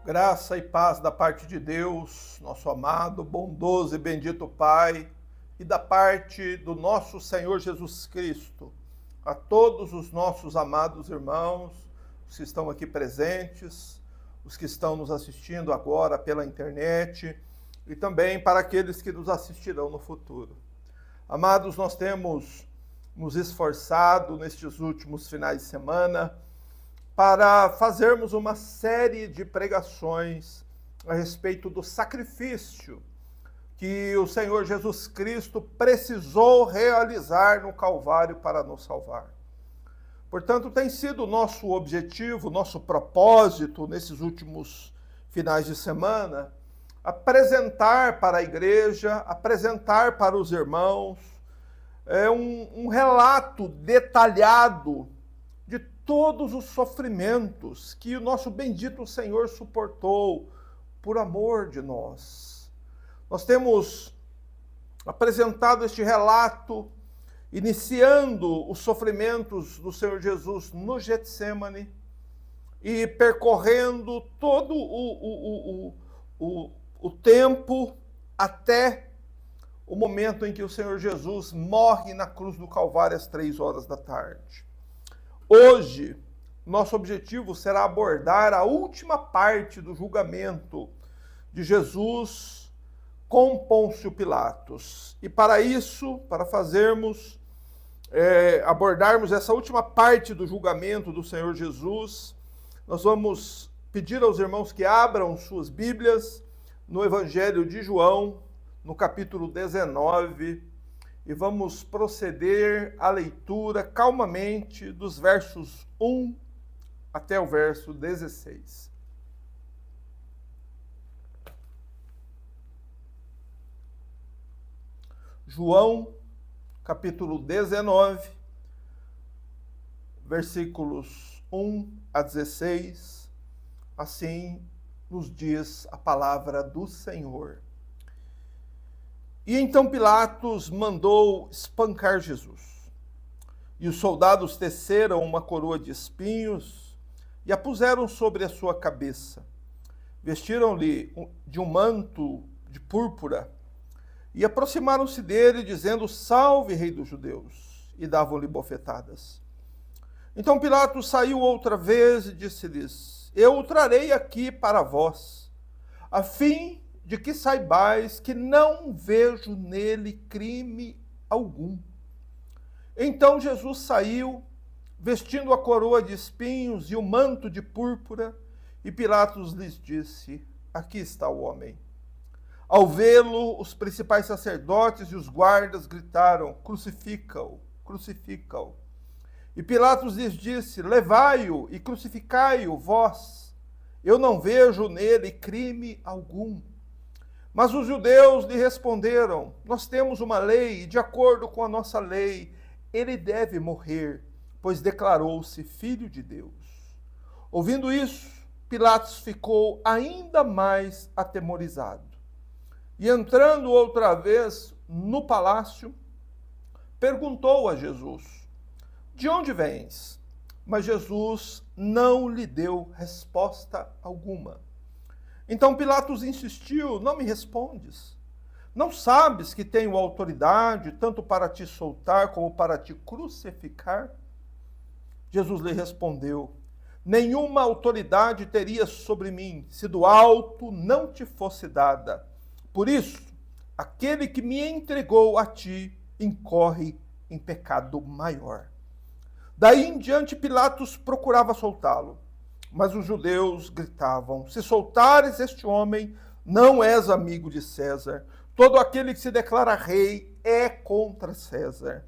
Graça e paz da parte de Deus, nosso amado, bondoso e bendito Pai, e da parte do nosso Senhor Jesus Cristo, a todos os nossos amados irmãos, os que estão aqui presentes, os que estão nos assistindo agora pela internet, e também para aqueles que nos assistirão no futuro. Amados, nós temos nos esforçado nestes últimos finais de semana para fazermos uma série de pregações a respeito do sacrifício que o Senhor Jesus Cristo precisou realizar no Calvário para nos salvar. Portanto, tem sido o nosso objetivo, nosso propósito nesses últimos finais de semana, apresentar para a igreja, apresentar para os irmãos, um relato detalhado de todos os sofrimentos que o nosso bendito Senhor suportou por amor de nós. Nós temos apresentado este relato, iniciando os sofrimentos do Senhor Jesus no Getsêmani e percorrendo todo o tempo até o momento em que o Senhor Jesus morre na cruz do Calvário às 3 horas da tarde. Hoje, nosso objetivo será abordar a última parte do julgamento de Jesus com Pôncio Pilatos. E para isso, para abordarmos essa última parte do julgamento do Senhor Jesus, nós vamos pedir aos irmãos que abram suas Bíblias no Evangelho de João, no capítulo 19, e vamos proceder à leitura calmamente dos versos 1 até o verso 16. João, capítulo 19, versículos 1 a 16, assim nos diz a palavra do Senhor. E então Pilatos mandou espancar Jesus. E os soldados teceram uma coroa de espinhos e a puseram sobre a sua cabeça. Vestiram-lhe de um manto de púrpura e aproximaram-se dele, dizendo: "Salve, Rei dos Judeus!" E davam-lhe bofetadas. Então Pilatos saiu outra vez e disse-lhes: "Eu o trarei aqui para vós, a fim de que saibais que não vejo nele crime algum." Então Jesus saiu, vestindo a coroa de espinhos e o manto de púrpura, e Pilatos lhes disse: "Aqui está o homem." Ao vê-lo, os principais sacerdotes e os guardas gritaram: "Crucifica-o, crucifica-o." E Pilatos lhes disse: "Levai-o e crucificai-o vós. Eu não vejo nele crime algum." Mas os judeus lhe responderam: "Nós temos uma lei, e de acordo com a nossa lei, ele deve morrer, pois declarou-se filho de Deus." Ouvindo isso, Pilatos ficou ainda mais atemorizado. E entrando outra vez no palácio, perguntou a Jesus: "De onde vens?" Mas Jesus não lhe deu resposta alguma. Então Pilatos insistiu: "Não me respondes? Não sabes que tenho autoridade tanto para te soltar como para te crucificar?" Jesus lhe respondeu: "Nenhuma autoridade terias sobre mim, se do alto não te fosse dada. Por isso, aquele que me entregou a ti incorre em pecado maior." Daí em diante Pilatos procurava soltá-lo. Mas os judeus gritavam: "Se soltares este homem, não és amigo de César. Todo aquele que se declara rei é contra César."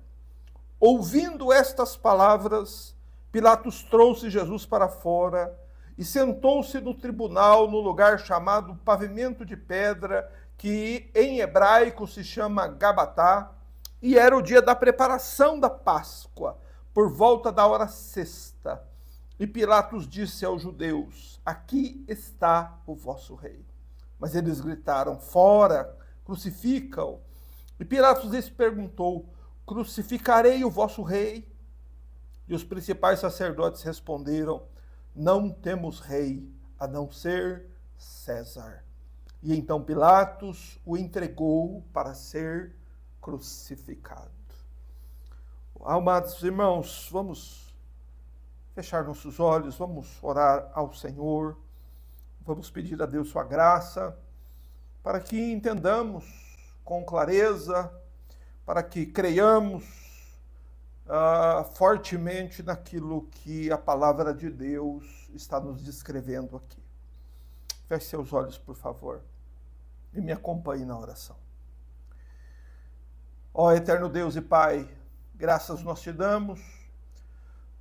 Ouvindo estas palavras, Pilatos trouxe Jesus para fora e sentou-se no tribunal, no lugar chamado Pavimento de Pedra, que em hebraico se chama Gabatá, e era o dia da preparação da Páscoa, por volta da hora sexta. E Pilatos disse aos judeus: "Aqui está o vosso rei." Mas eles gritaram: "Fora, crucifica-o." E Pilatos lhes perguntou: "Crucificarei o vosso rei?" E os principais sacerdotes responderam: "Não temos rei, a não ser César. E então Pilatos o entregou para ser crucificado. Amados irmãos, vamos fechar nossos olhos, vamos orar ao Senhor, vamos pedir a Deus sua graça, para que entendamos com clareza, para que creiamos fortemente naquilo que a palavra de Deus está nos descrevendo aqui. Feche seus olhos, por favor, e me acompanhe na oração. Ó eterno Deus e Pai, graças nós te damos,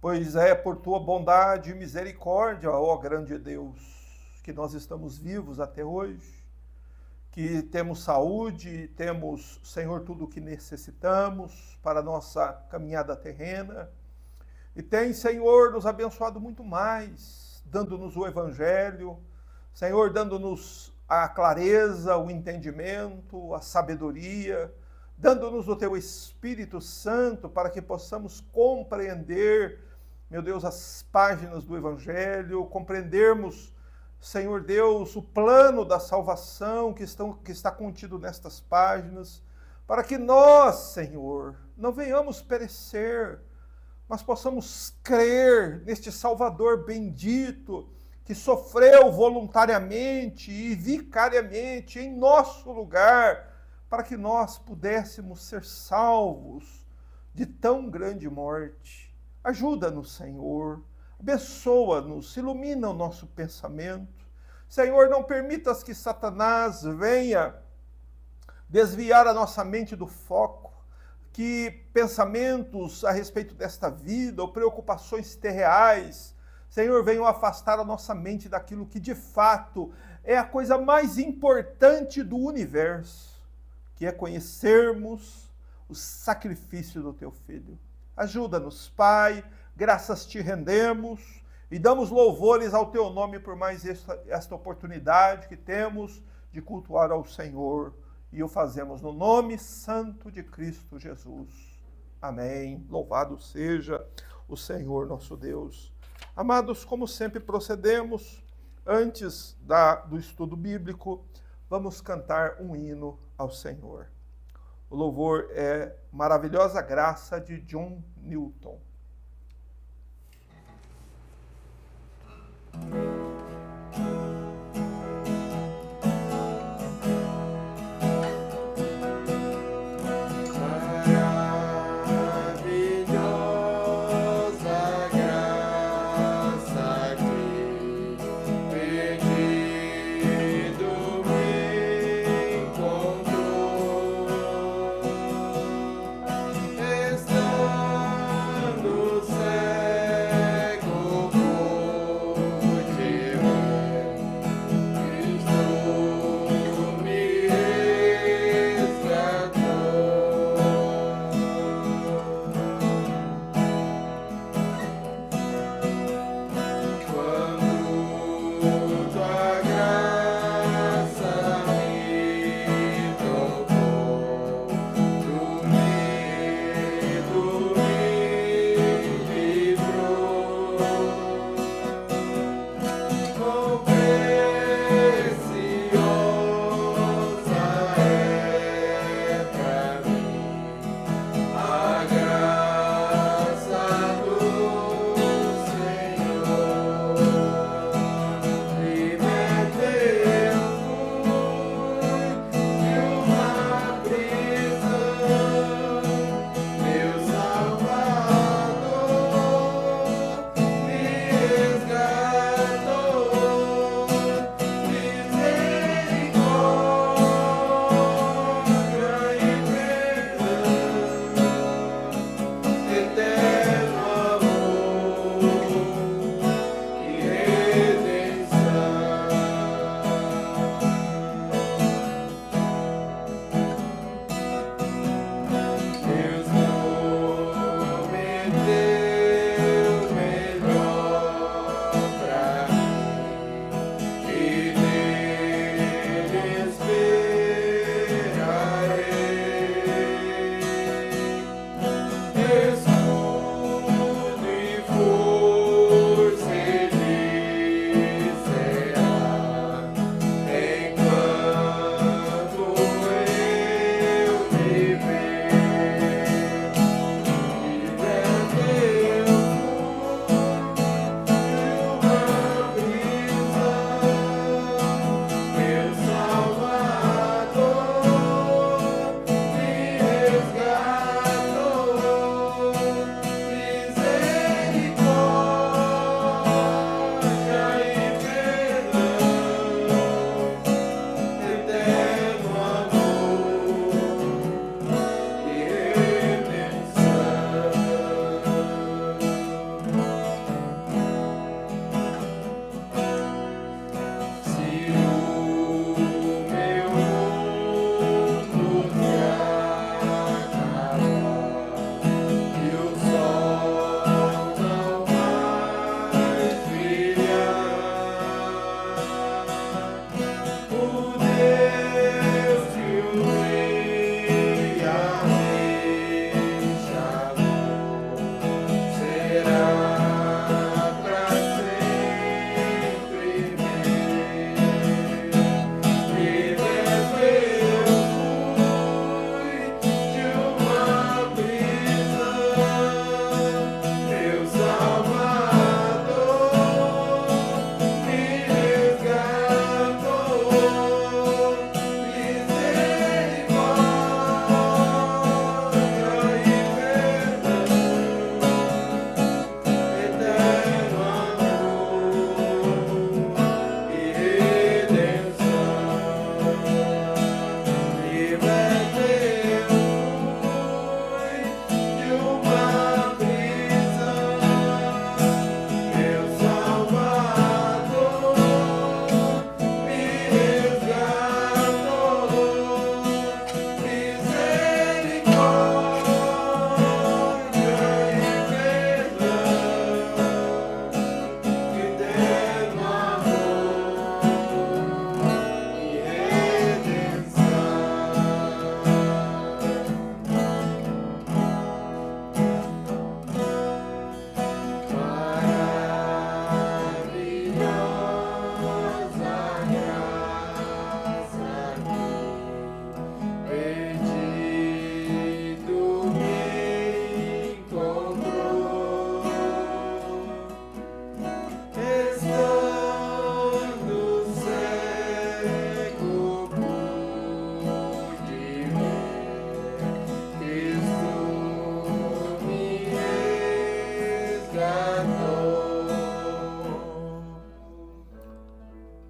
pois é por tua bondade e misericórdia, ó grande Deus, que nós estamos vivos até hoje, que temos saúde, temos, Senhor, tudo o que necessitamos para a nossa caminhada terrena. E tem, Senhor, nos abençoado muito mais, dando-nos o Evangelho, Senhor, dando-nos a clareza, o entendimento, a sabedoria, dando-nos o Teu Espírito Santo para que possamos compreender, meu Deus, as páginas do Evangelho, compreendermos, Senhor Deus, o plano da salvação que está contido nestas páginas, para que nós, Senhor, não venhamos perecer, mas possamos crer neste Salvador bendito, que sofreu voluntariamente e vicariamente em nosso lugar, para que nós pudéssemos ser salvos de tão grande morte. Ajuda-nos, Senhor. Abençoa-nos, ilumina o nosso pensamento. Senhor, não permitas que Satanás venha desviar a nossa mente do foco, que pensamentos a respeito desta vida ou preocupações terreais, Senhor, venham afastar a nossa mente daquilo que de fato é a coisa mais importante do universo, que é conhecermos o sacrifício do Teu Filho. Ajuda-nos, Pai, graças te rendemos e damos louvores ao Teu nome por mais esta oportunidade que temos de cultuar ao Senhor, e o fazemos no nome santo de Cristo Jesus. Amém. Louvado seja o Senhor nosso Deus. Amados, como sempre procedemos, antes do estudo bíblico, vamos cantar um hino ao Senhor. O louvor é Maravilhosa Graça, de John Newton. Estando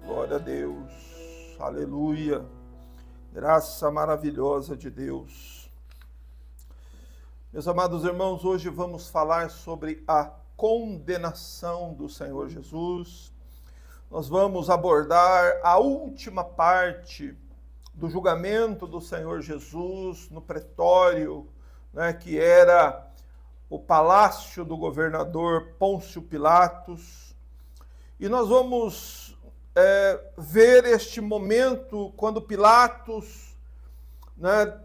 Glória a Deus, aleluia, graça maravilhosa de Deus. Meus amados irmãos, hoje vamos falar sobre a condenação do Senhor Jesus. Nós vamos abordar a última parte do julgamento do Senhor Jesus no pretório, né, que era o palácio do governador Pôncio Pilatos. E nós vamos ver este momento quando Pilatos, né,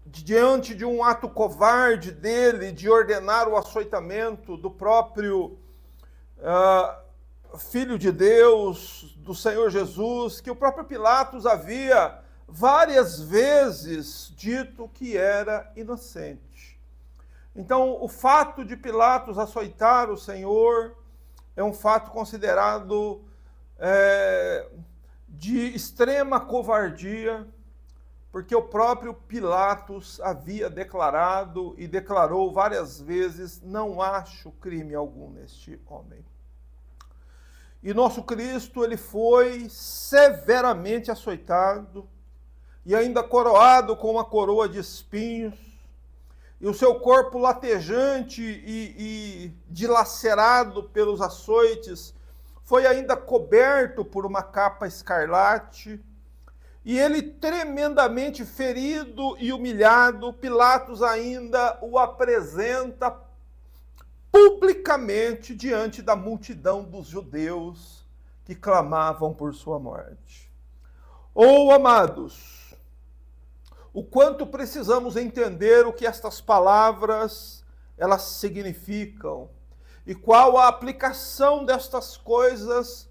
diante de um ato covarde dele de ordenar o açoitamento do próprio Filho de Deus, do Senhor Jesus, que o próprio Pilatos havia várias vezes dito que era inocente. Então, o fato de Pilatos açoitar o Senhor é um fato considerado de extrema covardia, porque o próprio Pilatos havia declarado e declarou várias vezes: não acho crime algum neste homem. E nosso Cristo, ele foi severamente açoitado e ainda coroado com uma coroa de espinhos, e o seu corpo latejante e dilacerado pelos açoites foi ainda coberto por uma capa escarlate, e ele tremendamente ferido e humilhado, Pilatos ainda o apresenta publicamente diante da multidão dos judeus que clamavam por sua morte. Oh, amados, o quanto precisamos entender o que estas palavras elas significam e qual a aplicação destas coisas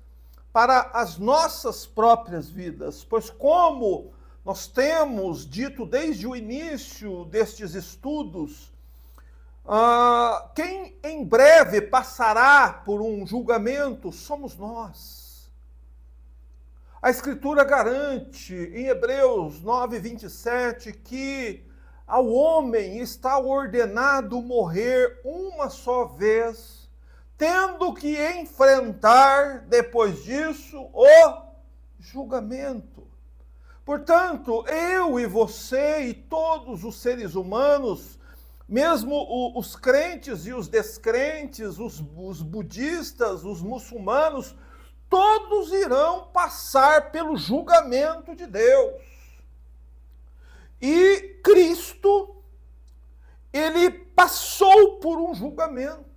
para as nossas próprias vidas, pois como nós temos dito desde o início destes estudos, quem em breve passará por um julgamento somos nós. A Escritura garante em Hebreus 9:27 que ao homem está ordenado morrer uma só vez, tendo que enfrentar, depois disso, o julgamento. Portanto, eu e você e todos os seres humanos, mesmo os crentes e os descrentes, os budistas, os muçulmanos, todos irão passar pelo julgamento de Deus. E Cristo, ele passou por um julgamento.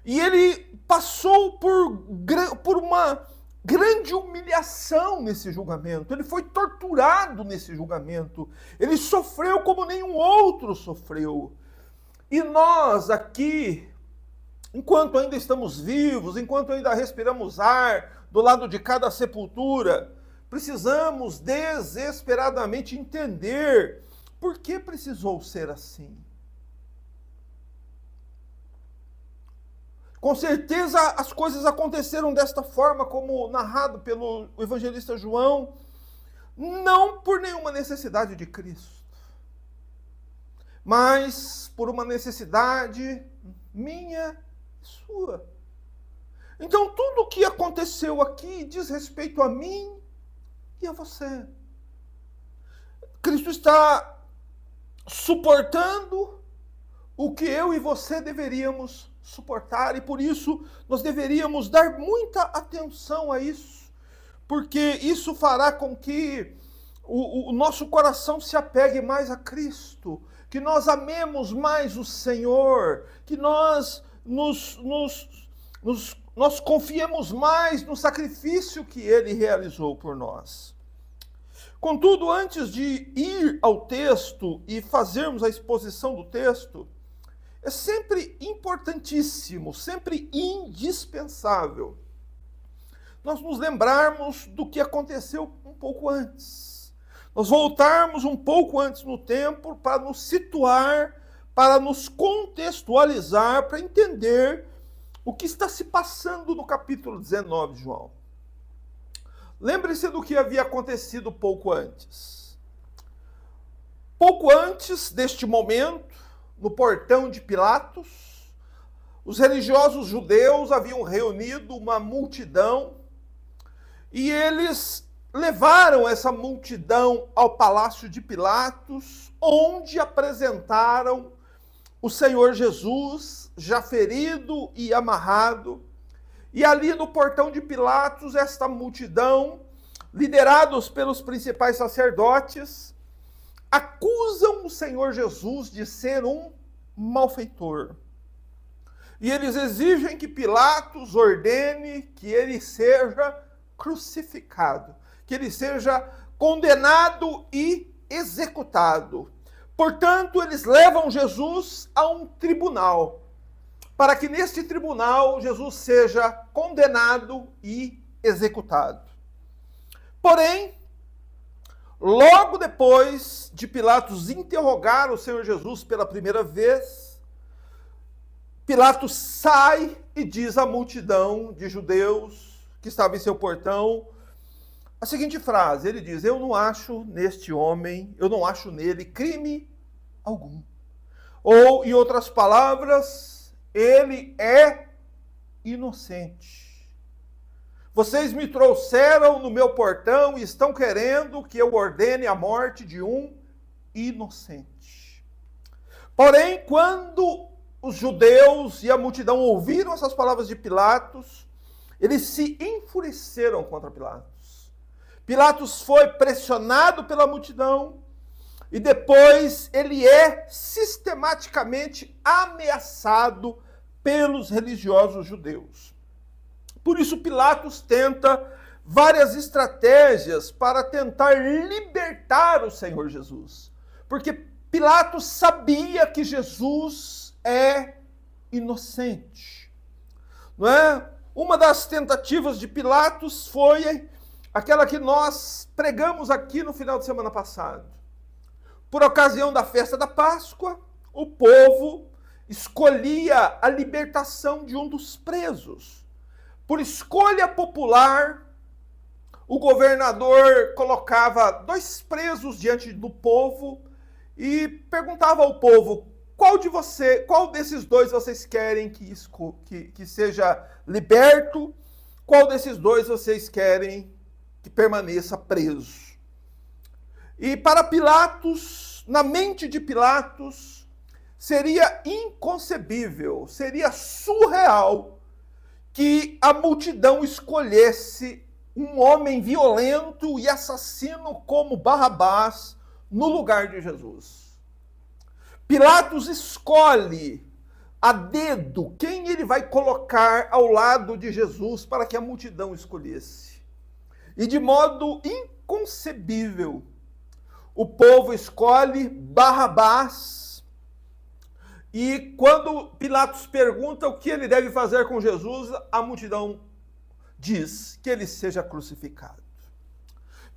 E ele passou por uma grande humilhação nesse julgamento. Ele foi torturado nesse julgamento. Ele sofreu como nenhum outro sofreu. E nós aqui, enquanto ainda estamos vivos, enquanto ainda respiramos ar do lado de cada sepultura, precisamos desesperadamente entender por que precisou ser assim. Com certeza as coisas aconteceram desta forma, como narrado pelo evangelista João, não por nenhuma necessidade de Cristo, mas por uma necessidade minha e sua. Então tudo o que aconteceu aqui diz respeito a mim e a você. Cristo está suportando o que eu e você deveríamos suportar, e por isso nós deveríamos dar muita atenção a isso, porque isso fará com que o nosso coração se apegue mais a Cristo, que nós amemos mais o Senhor, que nós confiemos mais no sacrifício que Ele realizou por nós. Contudo, antes de ir ao texto e fazermos a exposição do texto, é sempre importantíssimo, sempre indispensável nós nos lembrarmos do que aconteceu um pouco antes. Nós voltarmos um pouco antes no tempo para nos situar, para nos contextualizar, para entender o que está se passando no capítulo 19 de João. Lembre-se do que havia acontecido pouco antes. Pouco antes deste momento, no portão de Pilatos, os religiosos judeus haviam reunido uma multidão e eles levaram essa multidão ao palácio de Pilatos, onde apresentaram o Senhor Jesus, já ferido e amarrado. E ali no portão de Pilatos, esta multidão, liderados pelos principais sacerdotes, acusam o Senhor Jesus de ser um malfeitor. E eles exigem que Pilatos ordene que ele seja crucificado, que ele seja condenado e executado. Portanto, eles levam Jesus a um tribunal, para que neste tribunal Jesus seja condenado e executado. Porém, logo depois de Pilatos interrogar o Senhor Jesus pela primeira vez, Pilatos sai e diz à multidão de judeus que estava em seu portão a seguinte frase. Ele diz: eu não acho neste homem, eu não acho nele crime algum. Ou, em outras palavras, ele é inocente. Vocês me trouxeram no meu portão e estão querendo que eu ordene a morte de um inocente. Porém, quando os judeus e a multidão ouviram essas palavras de Pilatos, eles se enfureceram contra Pilatos. Pilatos foi pressionado pela multidão e depois ele é sistematicamente ameaçado pelos religiosos judeus. Por isso Pilatos tenta várias estratégias para tentar libertar o Senhor Jesus. Porque Pilatos sabia que Jesus é inocente, não é? Uma das tentativas de Pilatos foi aquela que nós pregamos aqui no final de semana passado. Por ocasião da festa da Páscoa, o povo escolhia a libertação de um dos presos. Por escolha popular, o governador colocava 2 presos diante do povo e perguntava ao povo: qual desses 2 vocês querem que seja liberto? Qual desses 2 vocês querem que permaneça preso? E para Pilatos, na mente de Pilatos, seria inconcebível, seria surreal que a multidão escolhesse um homem violento e assassino como Barrabás no lugar de Jesus. Pilatos escolhe a dedo quem ele vai colocar ao lado de Jesus para que a multidão escolhesse. E de modo inconcebível, o povo escolhe Barrabás. E quando Pilatos pergunta o que ele deve fazer com Jesus, a multidão diz que ele seja crucificado.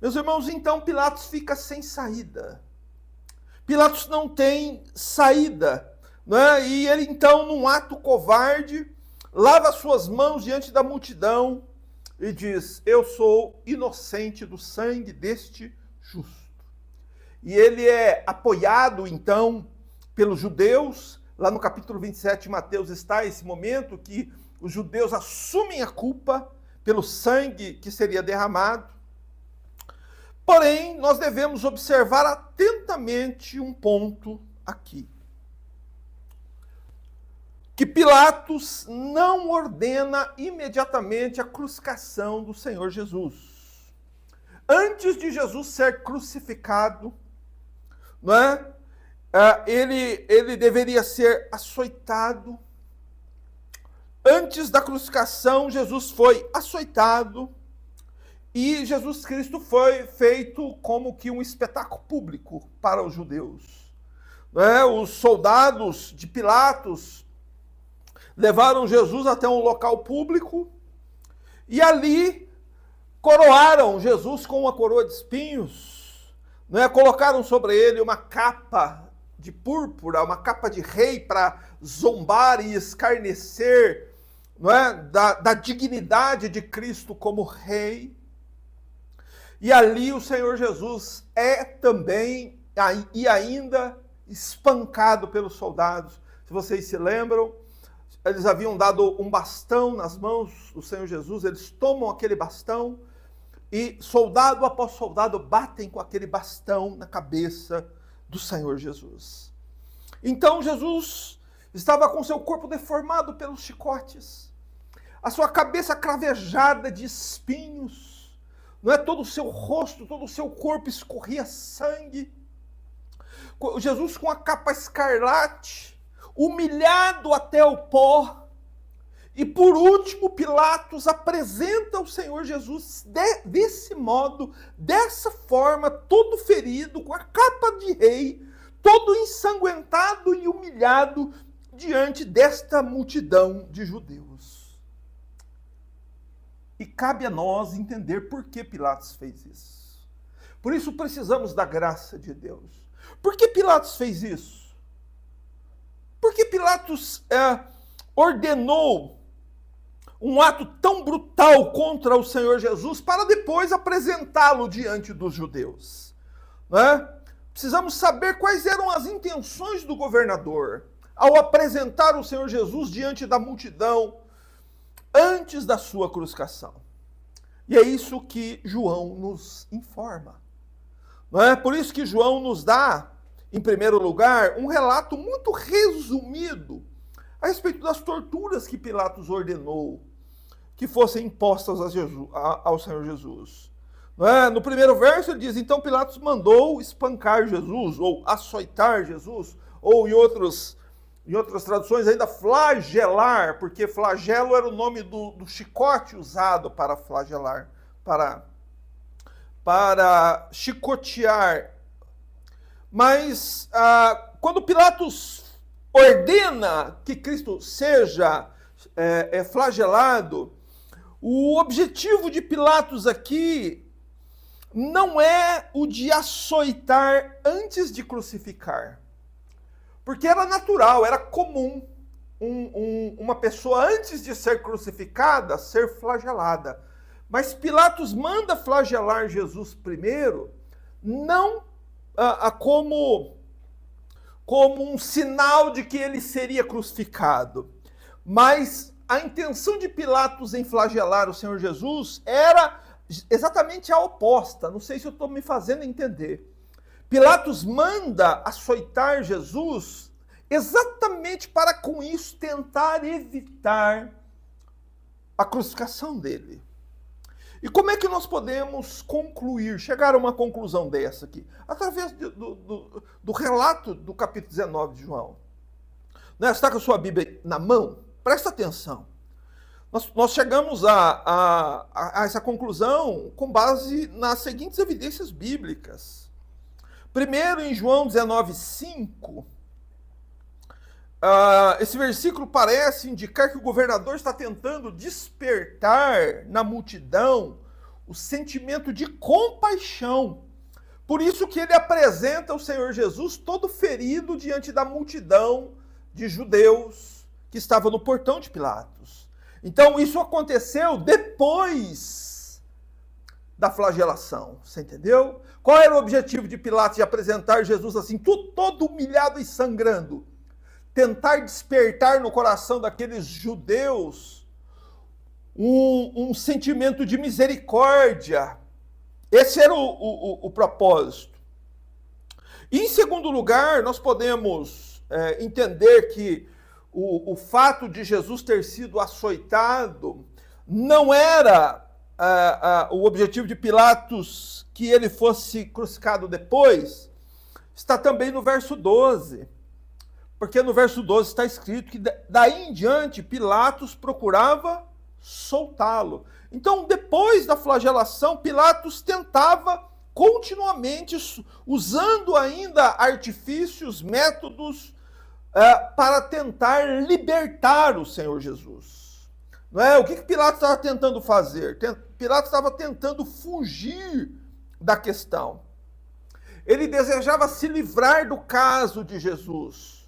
Meus irmãos, então Pilatos fica sem saída. Pilatos não tem saída, não é? E ele então, num ato covarde, lava suas mãos diante da multidão e diz: eu sou inocente do sangue deste justo. E ele é apoiado então pelos judeus. Lá no capítulo 27 de Mateus está esse momento que os judeus assumem a culpa pelo sangue que seria derramado. Porém, nós devemos observar atentamente um ponto aqui. Que Pilatos não ordena imediatamente a crucificação do Senhor Jesus. Antes de Jesus ser crucificado, não é? Ele deveria ser açoitado. Antes da crucificação, Jesus foi açoitado. E Jesus Cristo foi feito como que um espetáculo público para os judeus. Os soldados de Pilatos levaram Jesus até um local público e ali coroaram Jesus com uma coroa de espinhos. Colocaram sobre ele uma capa de púrpura, uma capa de rei para zombar e escarnecer da dignidade de Cristo como rei. E ali o Senhor Jesus é também e ainda espancado pelos soldados. Se vocês se lembram, eles haviam dado um bastão nas mãos do Senhor Jesus, eles tomam aquele bastão e soldado após soldado batem com aquele bastão na cabeça do Senhor Jesus. Então Jesus estava com seu corpo deformado pelos chicotes, a sua cabeça cravejada de espinhos, não é? Todo o seu rosto, todo o seu corpo escorria sangue. Jesus com a capa escarlate, humilhado até o pó. E por último, Pilatos apresenta o Senhor Jesus desse modo, dessa forma, todo ferido, com a capa de rei, todo ensanguentado e humilhado diante desta multidão de judeus. E cabe a nós entender por que Pilatos fez isso. Por isso precisamos da graça de Deus. Por que Pilatos fez isso? Por que Pilatos ordenou um ato tão brutal contra o Senhor Jesus para depois apresentá-lo diante dos judeus? Não é? Precisamos saber quais eram as intenções do governador ao apresentar o Senhor Jesus diante da multidão antes da sua crucificação. E é isso que João nos informa. Não é? Por isso que João nos dá, em primeiro lugar, um relato muito resumido a respeito das torturas que Pilatos ordenou que fossem impostas ao Senhor Jesus. Não é? No primeiro verso ele diz, então Pilatos mandou espancar Jesus, ou açoitar Jesus, ou em outras traduções ainda flagelar, porque flagelo era o nome do chicote usado para flagelar, para chicotear. Mas quando Pilatos ordena que Cristo seja flagelado, o objetivo de Pilatos aqui não é o de açoitar antes de crucificar. Porque era natural, era comum uma pessoa antes de ser crucificada ser flagelada. Mas Pilatos manda flagelar Jesus primeiro, não como um sinal de que ele seria crucificado, mas a intenção de Pilatos em flagelar o Senhor Jesus era exatamente a oposta. Não sei se eu estou me fazendo entender. Pilatos manda açoitar Jesus exatamente para, com isso, tentar evitar a crucificação dele. E como é que nós podemos chegar a uma conclusão dessa aqui? Através do relato do capítulo 19 de João. Você está com a sua Bíblia na mão? Presta atenção. Nós chegamos a essa conclusão com base nas seguintes evidências bíblicas. Primeiro, em João 19:5, esse versículo parece indicar que o governador está tentando despertar na multidão o sentimento de compaixão. Por isso que ele apresenta o Senhor Jesus todo ferido diante da multidão de judeus que estava no portão de Pilatos. Então isso aconteceu depois da flagelação, você entendeu? Qual era o objetivo de Pilatos de apresentar Jesus assim, todo humilhado e sangrando? Tentar despertar no coração daqueles judeus um sentimento de misericórdia. Esse era o propósito. E, em segundo lugar, nós podemos entender que o fato de Jesus ter sido açoitado não era o objetivo de Pilatos que ele fosse crucificado depois. Está também no verso 12. Porque no verso 12 está escrito que daí em diante Pilatos procurava soltá-lo. Então, depois da flagelação, Pilatos tentava continuamente, usando ainda artifícios, métodos, para tentar libertar o Senhor Jesus. Não é? O que Pilatos estava tentando fazer? Pilatos estava tentando fugir da questão. Ele desejava se livrar do caso de Jesus,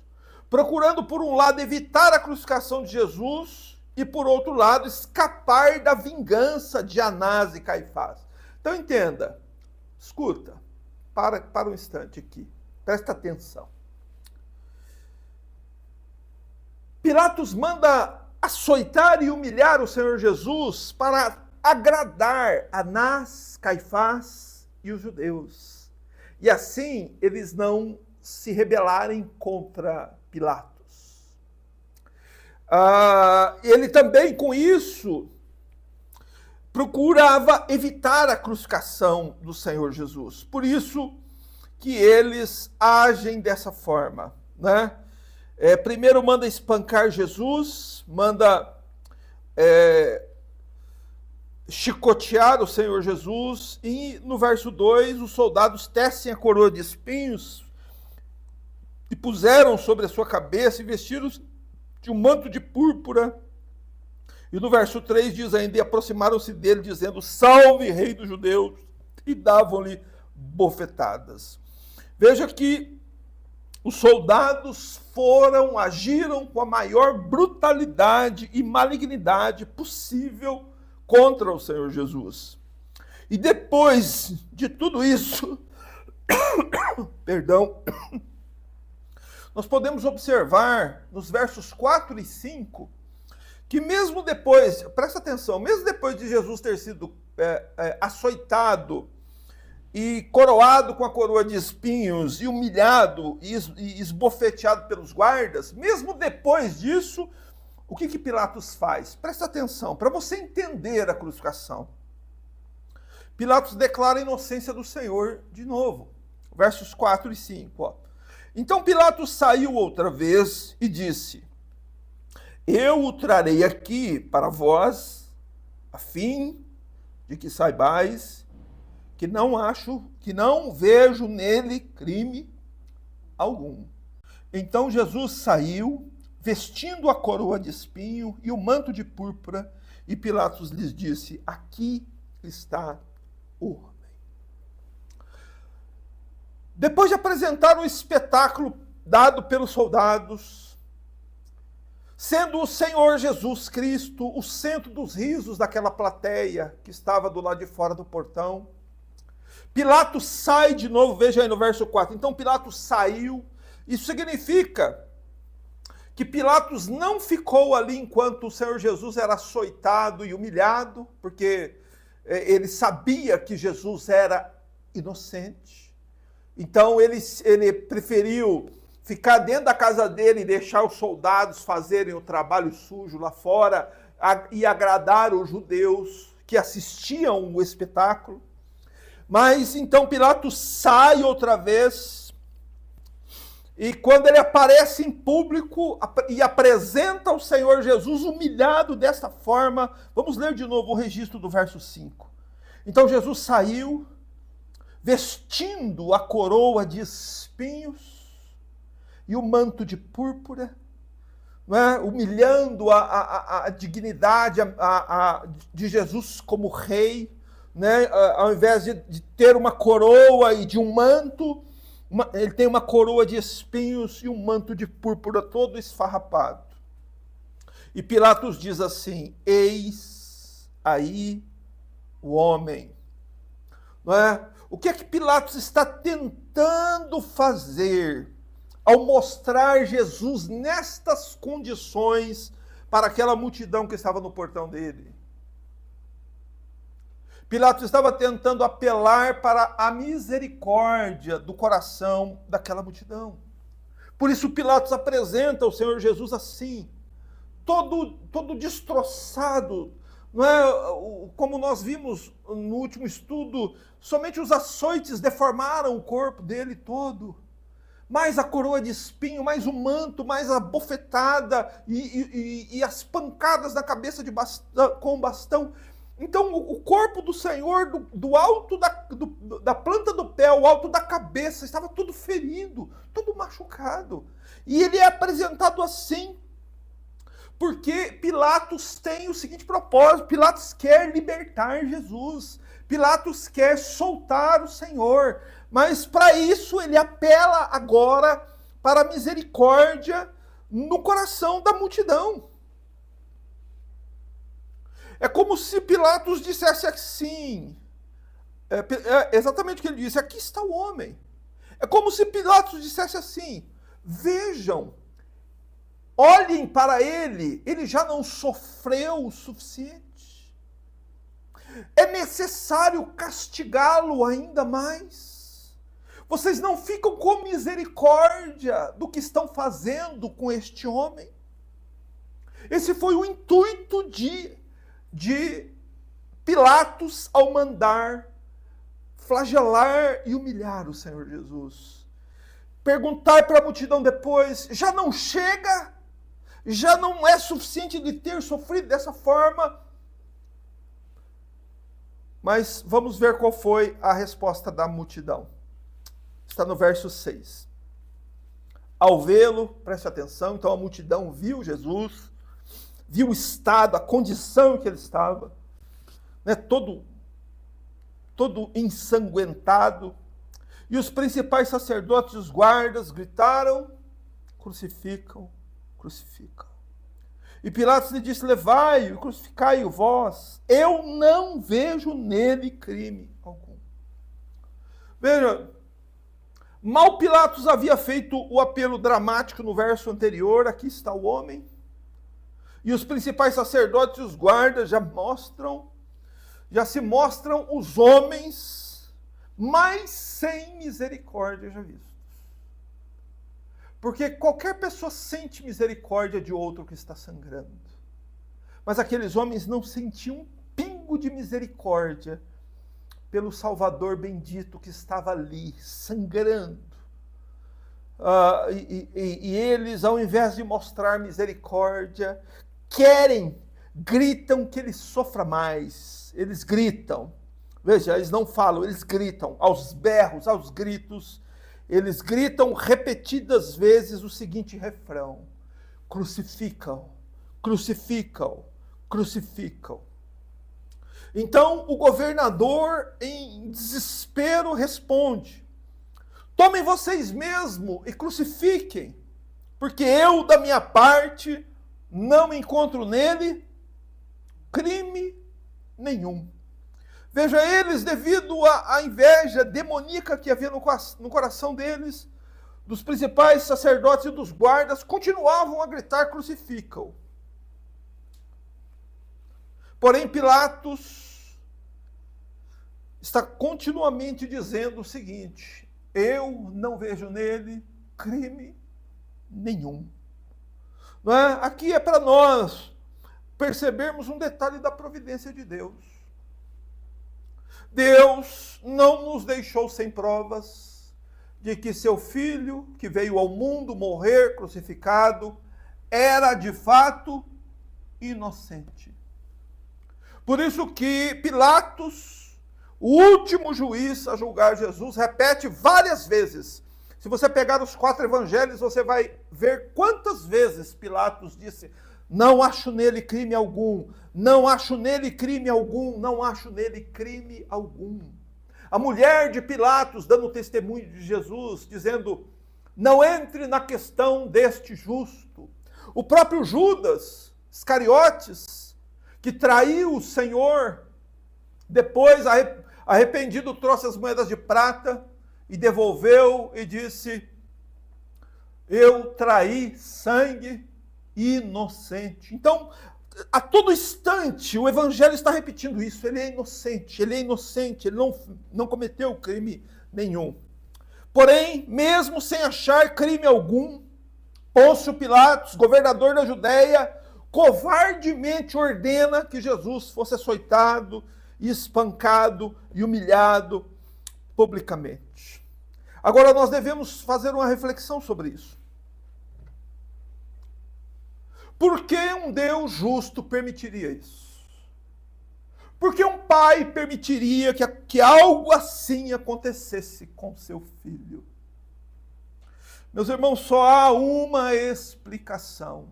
procurando, por um lado, evitar a crucificação de Jesus e, por outro lado, escapar da vingança de Anás e Caifás. Então, entenda, escuta, para um instante aqui, presta atenção. Pilatos manda açoitar e humilhar o Senhor Jesus para agradar Anás, Caifás e os judeus. E assim eles não se rebelarem contra Pilatos. Ele também, com isso, procurava evitar a crucificação do Senhor Jesus. Por isso que eles agem dessa forma, né? Primeiro manda espancar Jesus, manda chicotear o Senhor Jesus, e no verso 2, os soldados tecem a coroa de espinhos e puseram sobre a sua cabeça e vestiram-se de um manto de púrpura. E no verso 3 diz ainda, e aproximaram-se dele, dizendo, salve, rei dos judeus, e davam-lhe bofetadas. Veja que os soldados agiram com a maior brutalidade e malignidade possível contra o Senhor Jesus. E depois de tudo isso, perdão, nós podemos observar nos versos 4 e 5, que mesmo depois, presta atenção, mesmo depois de Jesus ter sido açoitado e coroado com a coroa de espinhos, e humilhado e esbofeteado pelos guardas, mesmo depois disso, o que Pilatos faz? Presta atenção, para você entender a crucificação. Pilatos declara a inocência do Senhor de novo. Versos 4 e 5. Ó. Então Pilatos saiu outra vez e disse, eu o trarei aqui para vós, a fim de que saibais que não vejo nele crime algum. Então Jesus saiu, vestindo a coroa de espinho e o manto de púrpura, e Pilatos lhes disse, aqui está o homem. Depois de apresentar o espetáculo dado pelos soldados, sendo o Senhor Jesus Cristo o centro dos risos daquela plateia que estava do lado de fora do portão, Pilatos sai de novo, veja aí no verso 4. Então Pilatos saiu, isso significa que Pilatos não ficou ali enquanto o Senhor Jesus era açoitado e humilhado, porque ele sabia que Jesus era inocente. Então ele preferiu ficar dentro da casa dele e deixar os soldados fazerem o trabalho sujo lá fora e agradar os judeus que assistiam o espetáculo. Mas então Pilatos sai outra vez, e quando ele aparece em público e apresenta o Senhor Jesus humilhado desta forma, vamos ler de novo o registro do verso 5. Então Jesus saiu, vestindo a coroa de espinhos e o manto de púrpura, não é? Humilhando a dignidade de Jesus como rei, né? Ao invés de ter uma coroa e de um manto, ele tem uma coroa de espinhos e um manto de púrpura todo esfarrapado. E Pilatos diz assim, eis aí o homem. Não é? O que é que Pilatos está tentando fazer ao mostrar Jesus nestas condições para aquela multidão que estava no portão dele? Pilatos estava tentando apelar para a misericórdia do coração daquela multidão. Por isso Pilatos apresenta o Senhor Jesus assim, todo destroçado, não é? Como nós vimos no último estudo, somente os açoites deformaram o corpo dele todo. Mais a coroa de espinho, mais o manto, mais a bofetada e as pancadas na cabeça com o bastão. Então, o corpo do Senhor, do alto da planta do pé, ao alto da cabeça, estava todo ferido, todo machucado. E ele é apresentado assim, porque Pilatos tem o seguinte propósito, Pilatos quer libertar Jesus, Pilatos quer soltar o Senhor, mas para isso ele apela agora para a misericórdia no coração da multidão. É como se Pilatos dissesse assim, exatamente o que ele disse, aqui está o homem. É como se Pilatos dissesse assim, vejam, olhem para ele já não sofreu o suficiente. É necessário castigá-lo ainda mais. Vocês não ficam com misericórdia do que estão fazendo com este homem. Esse foi o intuito de Pilatos ao mandar flagelar e humilhar o Senhor Jesus. Perguntar para a multidão depois, já não chega? Já não é suficiente de ter sofrido dessa forma? Mas vamos ver qual foi a resposta da multidão. Está no verso 6. Ao vê-lo, preste atenção, então a multidão viu Jesus, viu o estado, a condição em que ele estava, né, todo ensanguentado. E os principais sacerdotes e os guardas gritaram, crucificam, crucificam. E Pilatos lhe disse, levai-o e crucificai-o vós. Eu não vejo nele crime algum. Veja, mal Pilatos havia feito o apelo dramático no verso anterior, aqui está o homem. E os principais sacerdotes e os guardas já se mostram os homens mais sem misericórdia já vistos. Porque qualquer pessoa sente misericórdia de outro que está sangrando. Mas aqueles homens não sentiam um pingo de misericórdia pelo Salvador bendito que estava ali, sangrando. E eles, ao invés de mostrar misericórdia, gritam que ele sofra mais. Eles gritam. Veja, eles não falam, eles gritam, aos berros, aos gritos. Eles gritam repetidas vezes o seguinte refrão: crucificam, crucificam, crucificam. Então o governador, em desespero, responde: tomem vocês mesmo e crucifiquem, porque eu, da minha parte, não encontro nele crime nenhum. Veja, eles, devido à inveja demoníaca que havia no coração deles, dos principais sacerdotes e dos guardas, continuavam a gritar, crucificam. Porém, Pilatos está continuamente dizendo o seguinte: eu não vejo nele crime nenhum. Não é? Aqui é para nós percebermos um detalhe da providência de Deus. Deus não nos deixou sem provas de que seu filho, que veio ao mundo morrer crucificado, era de fato inocente. Por isso que Pilatos, o último juiz a julgar Jesus, repete várias vezes. Se você pegar os 4 evangelhos, você vai ver quantas vezes Pilatos disse: não acho nele crime algum, não acho nele crime algum, não acho nele crime algum. A mulher de Pilatos dando testemunho de Jesus, dizendo: não entre na questão deste justo. O próprio Judas Iscariotes, que traiu o Senhor, depois, arrependido, trouxe as moedas de prata e devolveu e disse: eu traí sangue inocente. Então, a todo instante, o Evangelho está repetindo isso. Ele é inocente, ele não cometeu crime nenhum. Porém, mesmo sem achar crime algum, Pôncio Pilatos, governador da Judéia, covardemente ordena que Jesus fosse açoitado, espancado e humilhado publicamente. Agora, nós devemos fazer uma reflexão sobre isso. Por que um Deus justo permitiria isso? Por que um pai permitiria que algo assim acontecesse com seu filho? Meus irmãos, só há uma explicação.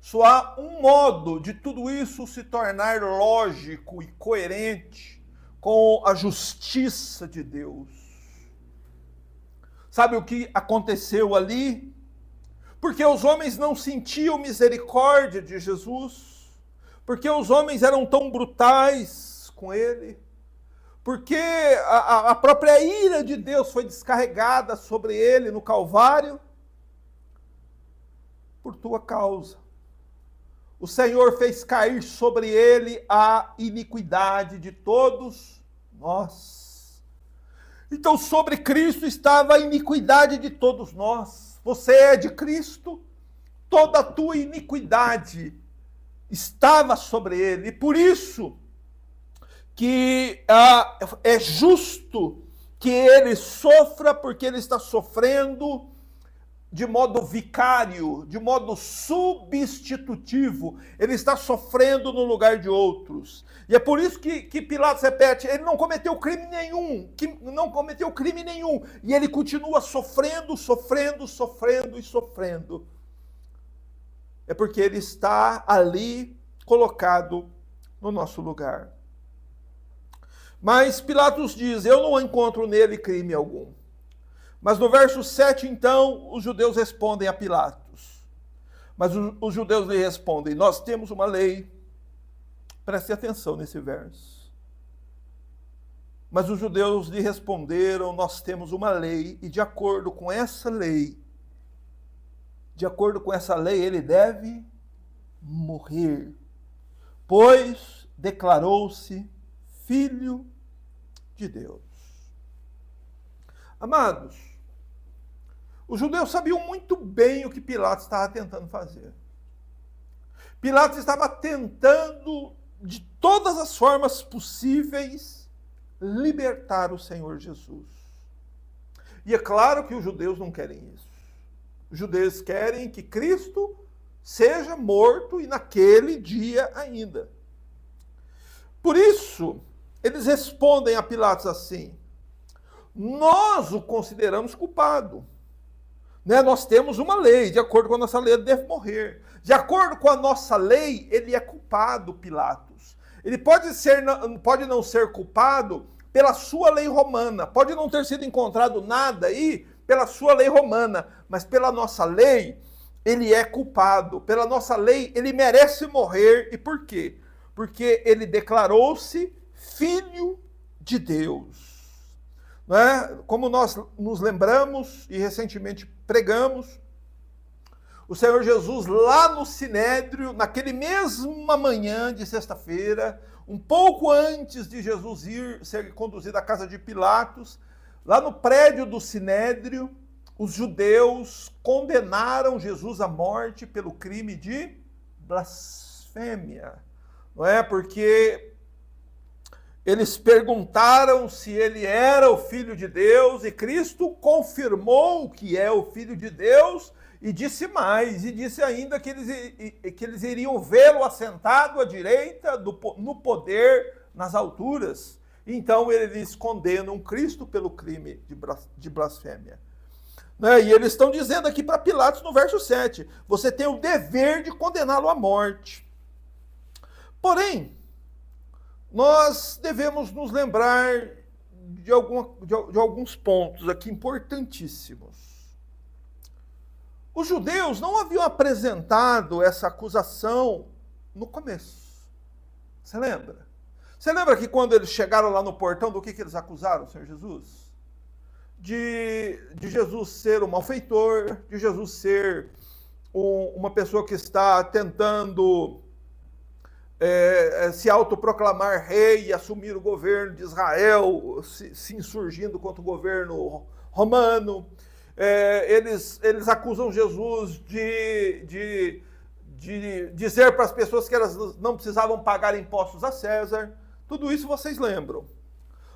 Só há um modo de tudo isso se tornar lógico e coerente com a justiça de Deus. Sabe o que aconteceu ali? Porque os homens não sentiam misericórdia de Jesus, porque os homens eram tão brutais com ele, porque a própria ira de Deus foi descarregada sobre ele no Calvário. por tua causa. O Senhor fez cair sobre ele a iniquidade de todos nós. Então, sobre Cristo estava a iniquidade de todos nós. Você é de Cristo, toda a tua iniquidade estava sobre ele. E por isso que é justo que ele sofra, porque ele está sofrendo de modo vicário, de modo substitutivo. Ele está sofrendo no lugar de outros. E é por isso que Pilatos repete, ele não cometeu crime nenhum, e ele continua sofrendo, sofrendo, sofrendo e sofrendo. É porque ele está ali colocado no nosso lugar. Mas Pilatos diz, eu não encontro nele crime algum. Mas no verso 7, então, os judeus respondem a Pilatos. Mas os judeus lhe respondem, nós temos uma lei. Preste atenção nesse verso. Mas os judeus lhe responderam, nós temos uma lei, e de acordo com essa lei, ele deve morrer, pois declarou-se Filho de Deus. Amados, os judeus sabiam muito bem o que Pilatos estava tentando fazer. Pilatos estava tentando, de todas as formas possíveis, libertar o Senhor Jesus. E é claro que os judeus não querem isso. Os judeus querem que Cristo seja morto e naquele dia ainda. Por isso, eles respondem a Pilatos assim, nós o consideramos culpado. Nós temos uma lei, de acordo com a nossa lei, ele deve morrer. De acordo com a nossa lei, ele é culpado, Pilatos. Ele pode não ser culpado pela sua lei romana, pode não ter sido encontrado nada aí pela sua lei romana, mas pela nossa lei, ele é culpado. Pela nossa lei, ele merece morrer. E por quê? Porque ele declarou-se Filho de Deus. Não é? Como nós nos lembramos e recentemente pregamos, o Senhor Jesus lá no Sinédrio, naquele mesma manhã de sexta-feira, um pouco antes de Jesus ser conduzido à casa de Pilatos, lá no prédio do Sinédrio, os judeus condenaram Jesus à morte pelo crime de blasfêmia. Não é? Porque eles perguntaram se ele era o Filho de Deus e Cristo confirmou que é o Filho de Deus e disse mais, e disse ainda que eles iriam vê-lo assentado à direita no poder nas alturas. Então eles condenam Cristo pelo crime de blasfêmia. E eles estão dizendo aqui para Pilatos no verso 7, você tem o dever de condená-lo à morte. Porém, nós devemos nos lembrar de alguns pontos aqui importantíssimos. Os judeus não haviam apresentado essa acusação no começo. Você lembra? Você lembra que quando eles chegaram lá no portão, do que eles acusaram o Senhor Jesus? De Jesus ser um malfeitor, de Jesus ser uma pessoa que está tentando se autoproclamar rei e assumir o governo de Israel, se insurgindo contra o governo romano. Eles acusam Jesus de dizer para as pessoas que elas não precisavam pagar impostos a César. Tudo isso vocês lembram.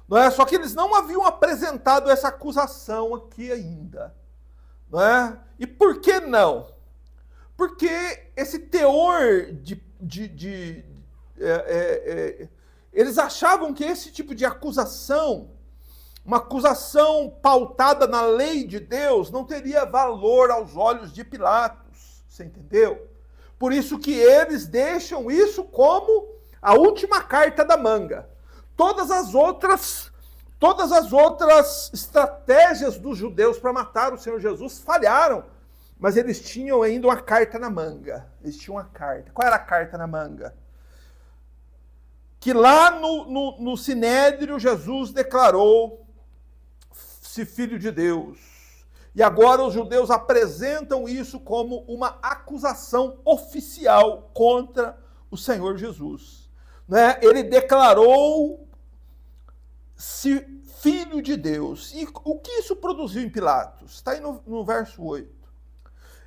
Não é? Só que eles não haviam apresentado essa acusação aqui ainda. Não é? E por que não? Porque esse teor eles achavam que esse tipo de acusação, uma acusação pautada na lei de Deus, não teria valor aos olhos de Pilatos. Você entendeu? Por isso que eles deixam isso como a última carta da manga. Todas as outras estratégias dos judeus para matar o Senhor Jesus falharam. Mas eles tinham ainda uma carta na manga. Eles tinham uma carta. Qual era a carta na manga? Que lá no Sinédrio, Jesus declarou-se Filho de Deus. E agora os judeus apresentam isso como uma acusação oficial contra o Senhor Jesus. Né? Ele declarou-se filho de Deus. E o que isso produziu em Pilatos? Está aí no verso 8.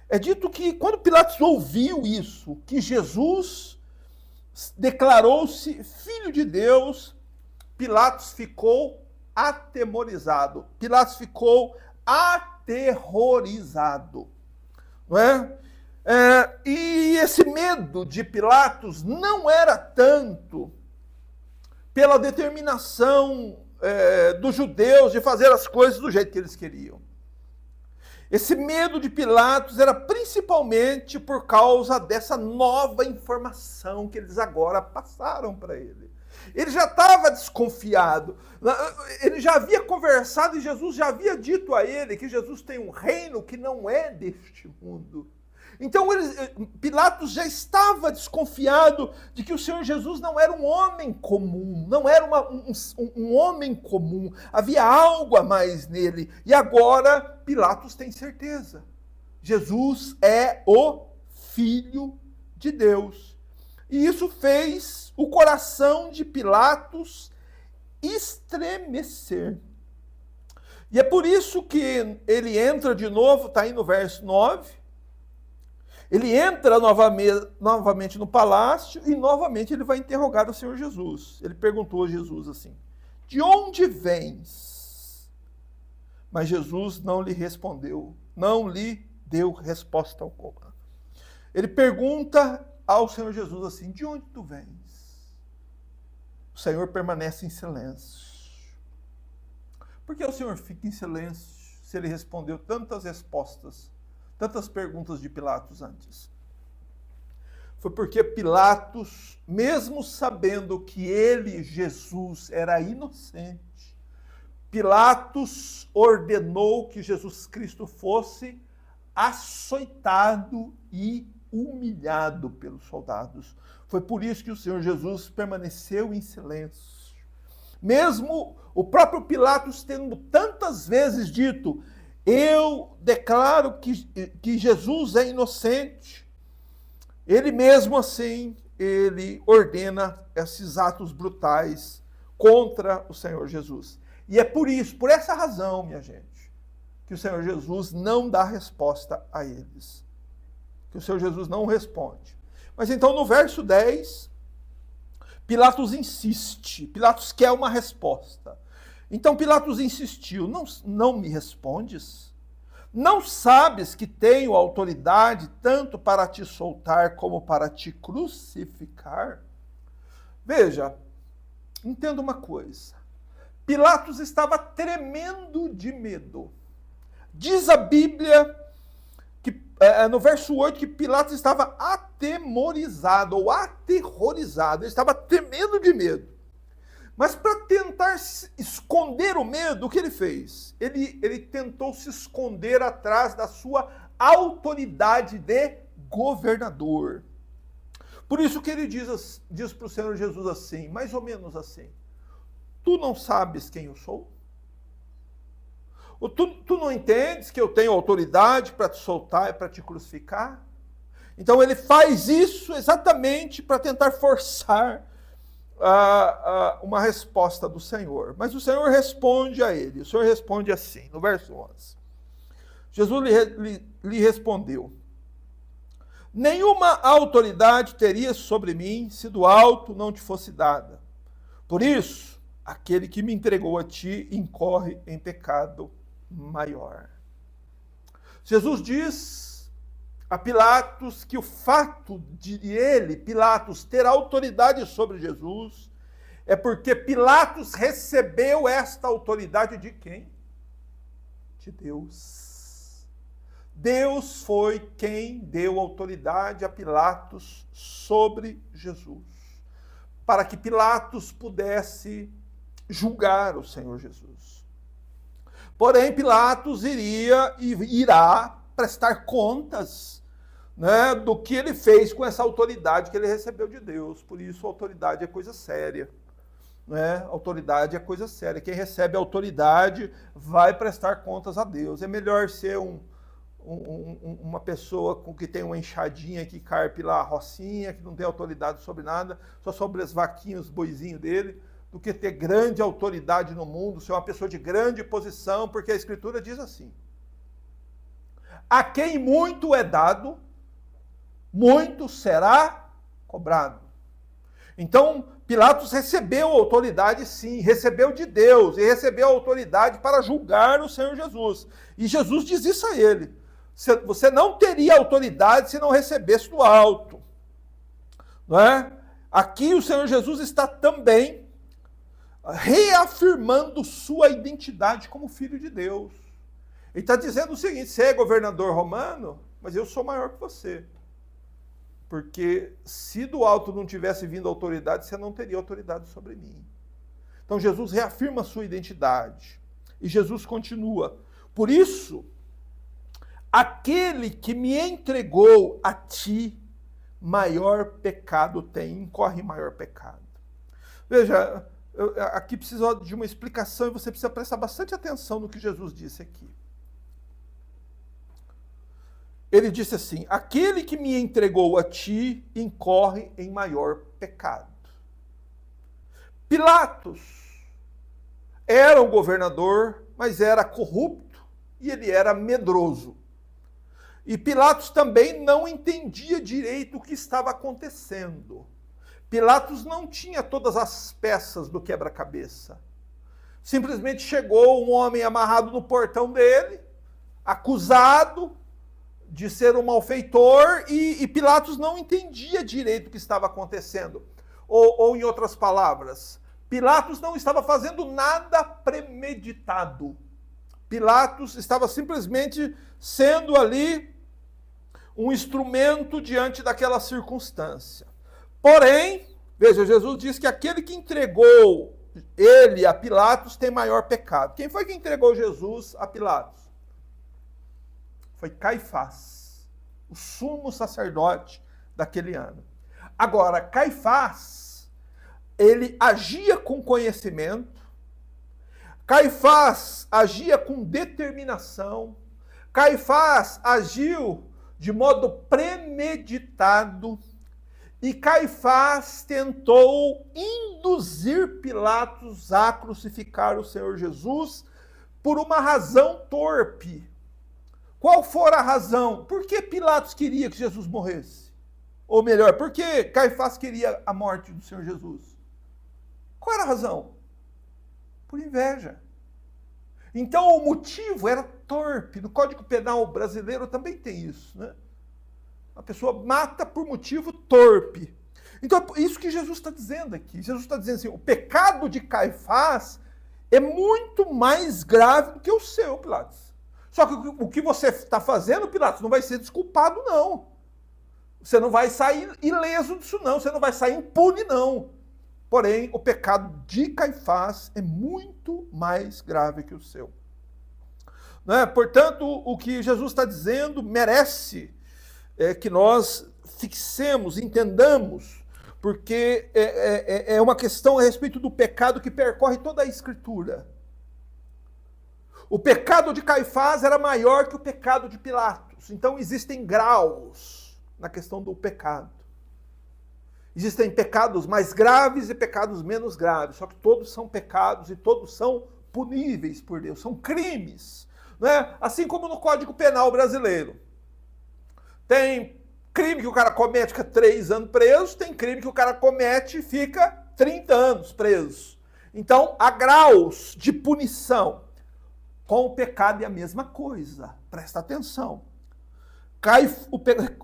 É dito que quando Pilatos ouviu isso, que Jesus declarou-se filho de Deus, Pilatos ficou atemorizado. Pilatos ficou aterrorizado. Não é? E esse medo de Pilatos não era tanto pela determinação dos judeus de fazer as coisas do jeito que eles queriam. Esse medo de Pilatos era principalmente por causa dessa nova informação que eles agora passaram para ele. Ele já estava desconfiado, ele já havia conversado e Jesus já havia dito a ele que Jesus tem um reino que não é deste mundo. Então Pilatos já estava desconfiado de que o Senhor Jesus não era um homem comum, não era um homem comum, havia algo a mais nele. E agora Pilatos tem certeza, Jesus é o Filho de Deus. E isso fez o coração de Pilatos estremecer. E é por isso que ele entra de novo, está aí no verso 9, ele entra novamente no palácio e novamente ele vai interrogar o Senhor Jesus. Ele perguntou a Jesus assim, de onde vens? Mas Jesus não lhe respondeu, não lhe deu resposta alguma. Ele pergunta ao Senhor Jesus assim, de onde tu vens? O Senhor permanece em silêncio. Por que o Senhor fica em silêncio se ele respondeu tantas respostas, tantas perguntas de Pilatos antes? Foi porque Pilatos, mesmo sabendo que ele, Jesus, era inocente, Pilatos ordenou que Jesus Cristo fosse açoitado e humilhado pelos soldados. Foi por isso que o Senhor Jesus permaneceu em silêncio. Mesmo o próprio Pilatos tendo tantas vezes dito, eu declaro que Jesus é inocente, ele mesmo assim, ele ordena esses atos brutais contra o Senhor Jesus. E é por isso, por essa razão, minha gente, que o Senhor Jesus não dá resposta a eles. Que o Senhor Jesus não responde. Mas então no verso 10, Pilatos insiste, Pilatos quer uma resposta. Então Pilatos insistiu, não me respondes? Não sabes que tenho autoridade tanto para te soltar como para te crucificar? Veja, entenda uma coisa. Pilatos estava tremendo de medo. Diz a Bíblia, no verso 8, que Pilatos estava atemorizado ou aterrorizado. Ele estava tremendo de medo. Mas para tentar esconder o medo, o que ele fez? Ele tentou se esconder atrás da sua autoridade de governador. Por isso que ele diz para o Senhor Jesus assim, mais ou menos assim, tu não sabes quem eu sou? Tu não entendes que eu tenho autoridade para te soltar e para te crucificar? Então ele faz isso exatamente para tentar forçar uma resposta do Senhor. Mas o Senhor responde a ele. O Senhor responde assim, no verso 11. Jesus lhe respondeu, nenhuma autoridade teria sobre mim se do alto não te fosse dada. Por isso, aquele que me entregou a ti incorre em pecado maior. Jesus diz a Pilatos que o fato de ele, Pilatos, ter autoridade sobre Jesus é porque Pilatos recebeu esta autoridade de quem? De Deus. Deus foi quem deu autoridade a Pilatos sobre Jesus, para que Pilatos pudesse julgar o Senhor Jesus. Porém, Pilatos irá prestar contas, né, do que ele fez com essa autoridade que ele recebeu de Deus. Por isso, a autoridade é coisa séria. né? Autoridade é coisa séria. Quem recebe autoridade vai prestar contas a Deus. É melhor ser uma pessoa com que tem uma enxadinha que carpe lá a rocinha, que não tem autoridade sobre nada, só sobre as vaquinhas, os boizinhos dele, do que ter grande autoridade no mundo, ser uma pessoa de grande posição, porque a Escritura diz assim: a quem muito é dado, muito será cobrado. Então, Pilatos recebeu autoridade, sim, recebeu de Deus, e recebeu autoridade para julgar o Senhor Jesus. E Jesus diz isso a ele: você não teria autoridade se não recebesse do alto. Não é? Aqui o Senhor Jesus está também reafirmando sua identidade como filho de Deus. Ele está dizendo o seguinte: você é governador romano, mas eu sou maior que você. Porque se do alto não tivesse vindo autoridade, você não teria autoridade sobre mim. Então Jesus reafirma a sua identidade. E Jesus continua: por isso, aquele que me entregou a ti, maior pecado tem, incorre em maior pecado. Veja, aqui precisa de uma explicação e você precisa prestar bastante atenção no que Jesus disse aqui. Ele disse assim: aquele que me entregou a ti incorre em maior pecado. Pilatos era um governador, mas era corrupto e ele era medroso. E Pilatos também não entendia direito o que estava acontecendo. Pilatos não tinha todas as peças do quebra-cabeça. Simplesmente chegou um homem amarrado no portão dele, acusado de ser um malfeitor, e Pilatos não entendia direito o que estava acontecendo. Ou em outras palavras, Pilatos não estava fazendo nada premeditado. Pilatos estava simplesmente sendo ali um instrumento diante daquela circunstância. Porém, veja, Jesus diz que aquele que entregou ele a Pilatos tem maior pecado. Quem foi que entregou Jesus a Pilatos? Foi Caifás, o sumo sacerdote daquele ano. Agora, Caifás, ele agia com conhecimento, Caifás agia com determinação, Caifás agiu de modo premeditado, e Caifás tentou induzir Pilatos a crucificar o Senhor Jesus por uma razão torpe. Qual for a razão? Por que Pilatos queria que Jesus morresse? Ou melhor, por que Caifás queria a morte do Senhor Jesus? Qual era a razão? Por inveja. Então o motivo era torpe. No Código Penal brasileiro também tem isso, né? A pessoa mata por motivo torpe. Então é isso que Jesus está dizendo aqui. Jesus está dizendo assim: o pecado de Caifás é muito mais grave do que o seu, Pilatos. Só que o que você está fazendo, Pilatos, não vai ser desculpado, não. Você não vai sair ileso disso, não. Você não vai sair impune, não. Porém, o pecado de Caifás é muito mais grave que o seu. Né? Portanto, o que Jesus está dizendo merece que nós fixemos, entendamos, porque é uma questão a respeito do pecado que percorre toda a Escritura. O pecado de Caifás era maior que o pecado de Pilatos. Então existem graus na questão do pecado. Existem pecados mais graves e pecados menos graves, só que todos são pecados e todos são puníveis por Deus, são crimes. Não é? Assim como no Código Penal brasileiro. Tem crime que o cara comete e fica 3 anos preso, tem crime que o cara comete e fica 30 anos preso. Então há graus de punição. Com o pecado é a mesma coisa. Presta atenção.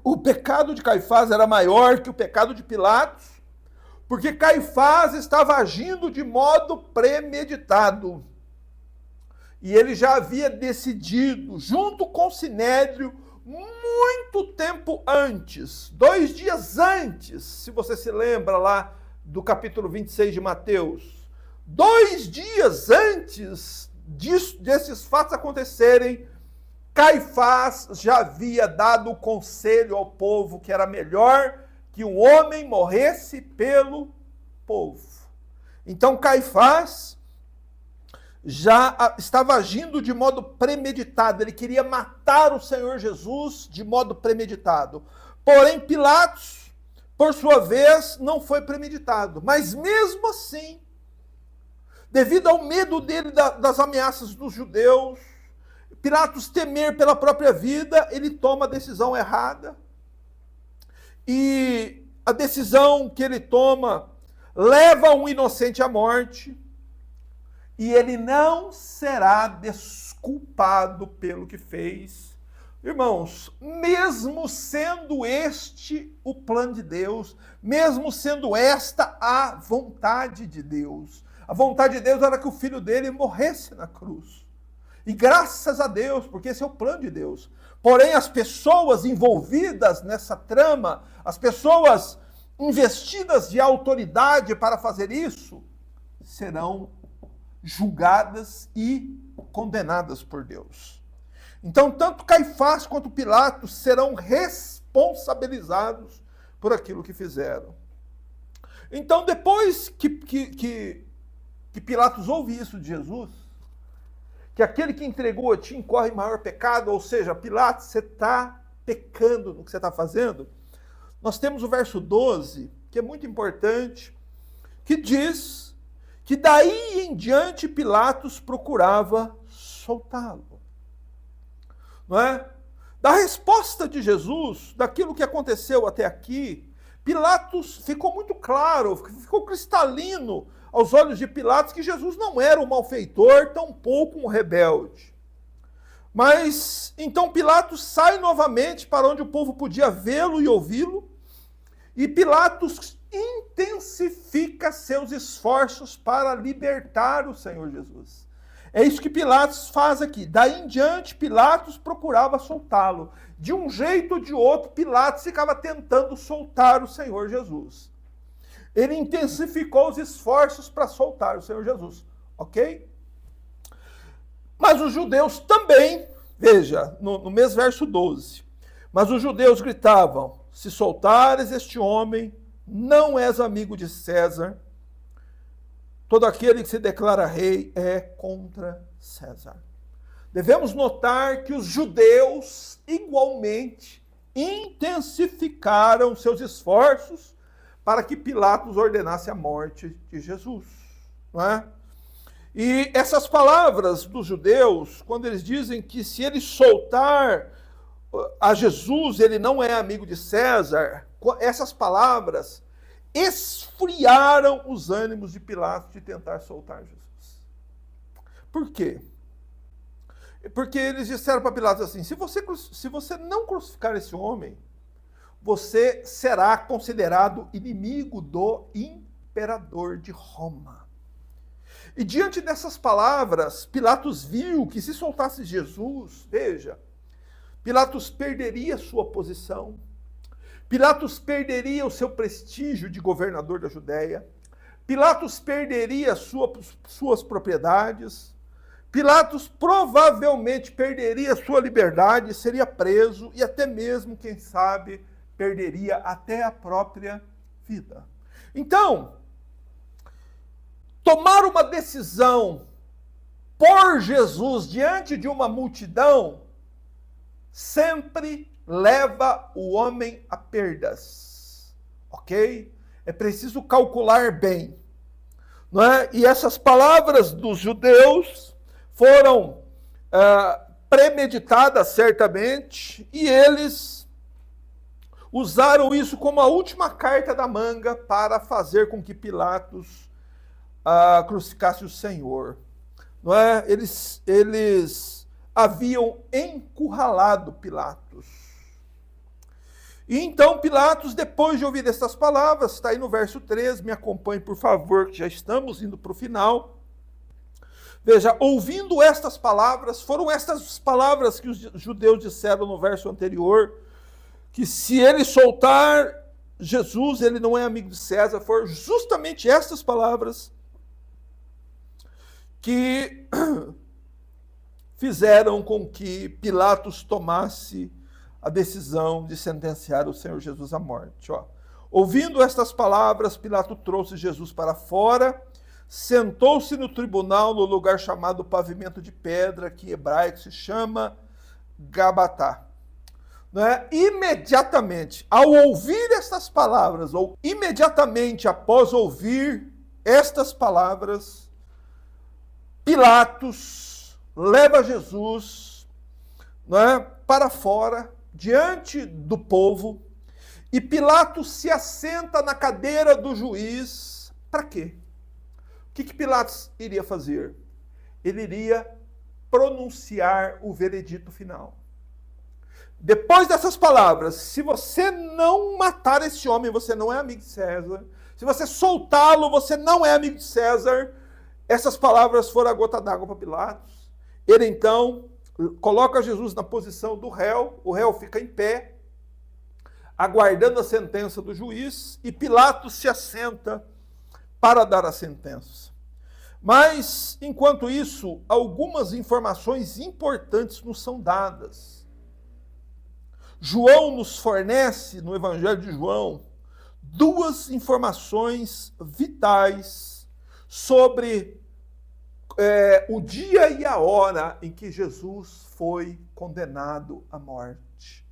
O pecado de Caifás era maior que o pecado de Pilatos, porque Caifás estava agindo de modo premeditado. E ele já havia decidido, junto com o Sinédrio, muito tempo antes, 2 dias antes, se você se lembra lá do capítulo 26 de Mateus, 2 dias antes desses fatos acontecerem, Caifás já havia dado o conselho ao povo que era melhor que um homem morresse pelo povo. Então Caifás já estava agindo de modo premeditado, ele queria matar o Senhor Jesus de modo premeditado. Porém, Pilatos, por sua vez, não foi premeditado. Mas mesmo assim, devido ao medo dele das ameaças dos judeus, Pilatos temer pela própria vida, ele toma a decisão errada. E a decisão que ele toma leva um inocente à morte. E ele não será desculpado pelo que fez. Irmãos, mesmo sendo este o plano de Deus, mesmo sendo esta a vontade de Deus, a vontade de Deus era que o filho dele morresse na cruz. E graças a Deus, porque esse é o plano de Deus. Porém, as pessoas envolvidas nessa trama, as pessoas investidas de autoridade para fazer isso, serão julgadas e condenadas por Deus. Então, tanto Caifás quanto Pilatos serão responsabilizados por aquilo que fizeram. Então, depois que Pilatos ouve isso de Jesus, que aquele que entregou a ti incorre em maior pecado, ou seja, Pilatos, você está pecando no que você está fazendo, nós temos o verso 12, que é muito importante, que diz que daí em diante Pilatos procurava soltá-lo. Não é? Da resposta de Jesus, daquilo que aconteceu até aqui, Pilatos ficou muito claro, ficou cristalino aos olhos de Pilatos que Jesus não era um malfeitor, tampouco um rebelde. Mas então Pilatos sai novamente para onde o povo podia vê-lo e ouvi-lo, e Pilatos intensifica seus esforços para libertar o Senhor Jesus. É isso que Pilatos faz aqui. Daí em diante, Pilatos procurava soltá-lo. De um jeito ou de outro, Pilatos ficava tentando soltar o Senhor Jesus. Ele intensificou os esforços para soltar o Senhor Jesus. Ok? Mas os judeus também, veja, no mesmo verso 12, mas os judeus gritavam, se soltares este homem, não és amigo de César. Todo aquele que se declara rei é contra César. Devemos notar que os judeus, igualmente, intensificaram seus esforços para que Pilatos ordenasse a morte de Jesus. Não é? E essas palavras dos judeus, quando eles dizem que se ele soltar a Jesus, ele não é amigo de César, essas palavras esfriaram os ânimos de Pilatos de tentar soltar Jesus. Por quê? Porque eles disseram para Pilatos assim, se você não crucificar esse homem, você será considerado inimigo do imperador de Roma. E diante dessas palavras, Pilatos viu que se soltasse Jesus, veja, Pilatos perderia sua posição, Pilatos perderia o seu prestígio de governador da Judéia, Pilatos perderia suas propriedades, Pilatos provavelmente perderia sua liberdade, seria preso e até mesmo, quem sabe, perderia até a própria vida. Então, tomar uma decisão por Jesus diante de uma multidão sempre leva o homem a perdas, ok? É preciso calcular bem, não é? E essas palavras dos judeus foram premeditadas certamente, e eles usaram isso como a última carta da manga para fazer com que Pilatos crucificasse o Senhor. Não é? Eles haviam encurralado Pilatos. E então Pilatos, depois de ouvir essas palavras, está aí no verso 13, me acompanhe por favor, que já estamos indo para o final. Veja, ouvindo estas palavras, foram estas palavras que os judeus disseram no verso anterior, que se ele soltar Jesus, ele não é amigo de César, foram justamente estas palavras que fizeram com que Pilatos tomasse a decisão de sentenciar o Senhor Jesus à morte. Ouvindo estas palavras, Pilatos trouxe Jesus para fora, sentou-se no tribunal no lugar chamado Pavimento de Pedra, que em hebraico se chama Gabatá. Não é? Imediatamente, ao ouvir estas palavras, ou imediatamente após ouvir estas palavras, Pilatos leva Jesus, não é, para fora, diante do povo, e Pilatos se assenta na cadeira do juiz. Para quê? O que Pilatos iria fazer? Ele iria pronunciar o veredito final. Depois dessas palavras, se você não matar esse homem, você não é amigo de César. Se você soltá-lo, você não é amigo de César. Essas palavras foram a gota d'água para Pilatos. Ele então coloca Jesus na posição do réu, o réu fica em pé, aguardando a sentença do juiz, e Pilatos se assenta para dar a sentença. Mas, enquanto isso, algumas informações importantes nos são dadas. João nos fornece, no Evangelho de João, duas informações vitais sobre o dia e a hora em que Jesus foi condenado à morte.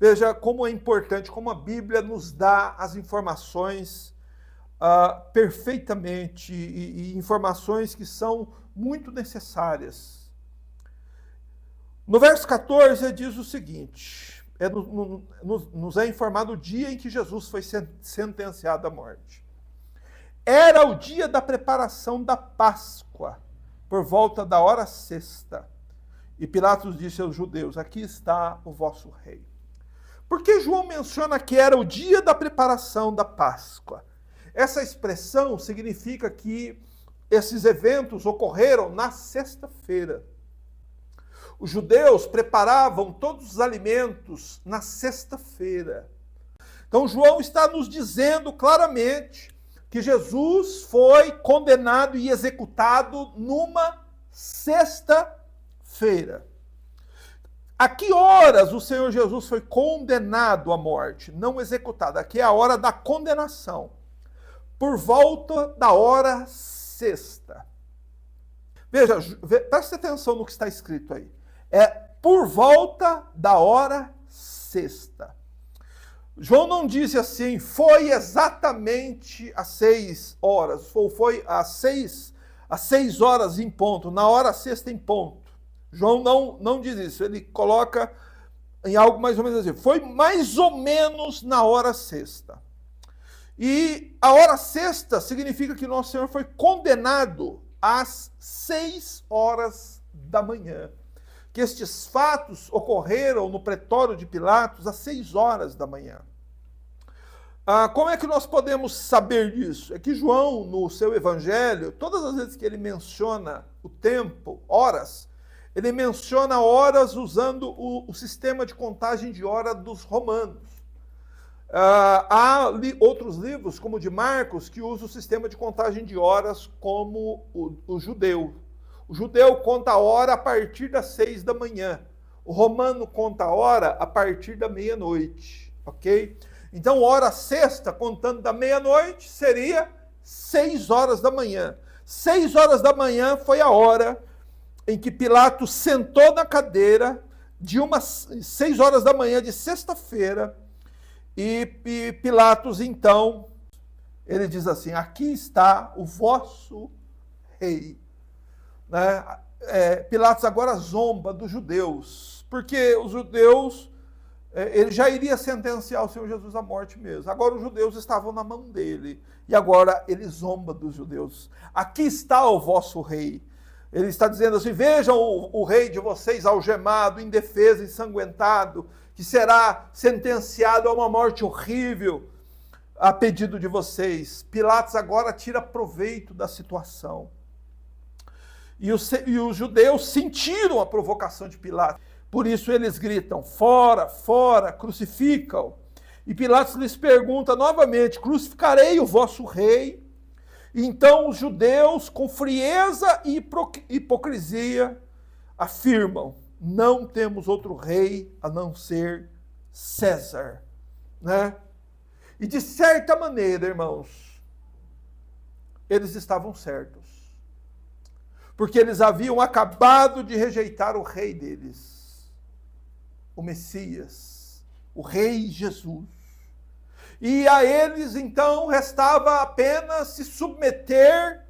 Veja como é importante, como a Bíblia nos dá as informações perfeitamente e informações que são muito necessárias. No verso 14 diz o seguinte, nos é informado o dia em que Jesus foi sentenciado à morte. Era o dia da preparação da Páscoa, por volta da hora sexta. E Pilatos disse aos judeus, aqui está o vosso rei. Por que João menciona que era o dia da preparação da Páscoa? Essa expressão significa que esses eventos ocorreram na sexta-feira. Os judeus preparavam todos os alimentos na sexta-feira. Então João está nos dizendo claramente que Jesus foi condenado e executado numa sexta-feira. A que horas o Senhor Jesus foi condenado à morte? Não executado. Aqui é a hora da condenação. Por volta da hora sexta. Veja, preste atenção no que está escrito aí. É por volta da hora sexta. João não disse assim, foi exatamente às 6 horas, ou foi às 6 horas em ponto, na hora sexta em ponto. João não diz isso, ele coloca em algo mais ou menos assim, foi mais ou menos na hora sexta. E a hora sexta significa que Nosso Senhor foi condenado às 6 horas da manhã. Que estes fatos ocorreram no pretório de Pilatos às 6 horas da manhã. Como é que nós podemos saber disso? É que João, no seu evangelho, todas as vezes que ele menciona o tempo, horas, ele menciona horas usando o sistema de contagem de hora dos romanos. Há outros livros, como o de Marcos, que usa o sistema de contagem de horas como o judeu. O judeu conta a hora a partir das 6 da manhã. O romano conta a hora a partir da meia-noite, ok? Então, hora sexta, contando da meia-noite, seria 6 horas da manhã. 6 horas da manhã foi a hora em que Pilatos sentou na cadeira, de 6 horas da manhã de sexta-feira, e Pilatos, então, ele diz assim, aqui está o vosso rei. Né? Pilatos agora zomba dos judeus, porque os judeus, ele já iria sentenciar o Senhor Jesus à morte mesmo. Agora os judeus estavam na mão dele, e agora ele zomba dos judeus. Aqui está o vosso rei. Ele está dizendo assim, vejam o rei de vocês algemado, indefeso, ensanguentado, que será sentenciado a uma morte horrível a pedido de vocês. Pilatos agora tira proveito da situação. E os judeus sentiram a provocação de Pilatos. Por isso eles gritam, fora, fora, crucificam. E Pilatos lhes pergunta novamente, crucificarei o vosso rei? E então os judeus, com frieza e hipocrisia, afirmam, não temos outro rei a não ser César. Né? E de certa maneira, irmãos, eles estavam certos. Porque eles haviam acabado de rejeitar o rei deles, o Messias, o rei Jesus. E a eles, então, restava apenas se submeter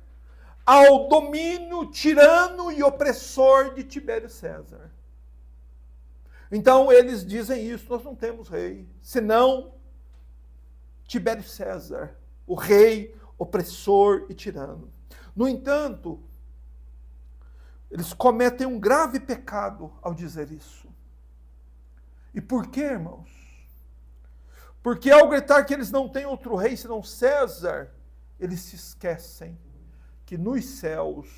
ao domínio tirano e opressor de Tibério César. Então, eles dizem isso: nós não temos rei, senão Tibério César, o rei opressor e tirano. No entanto, eles cometem um grave pecado ao dizer isso. E por quê, irmãos? Porque ao gritar que eles não têm outro rei senão César, eles se esquecem que nos céus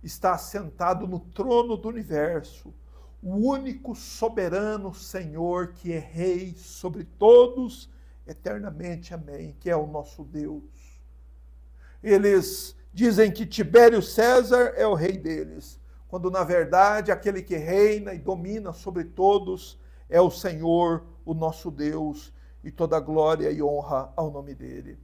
está assentado no trono do universo o único soberano Senhor que é rei sobre todos eternamente, amém, que é o nosso Deus. Eles dizem que Tibério César é o rei deles, quando na verdade aquele que reina e domina sobre todos é o Senhor, o nosso Deus, e toda glória e honra ao nome dele.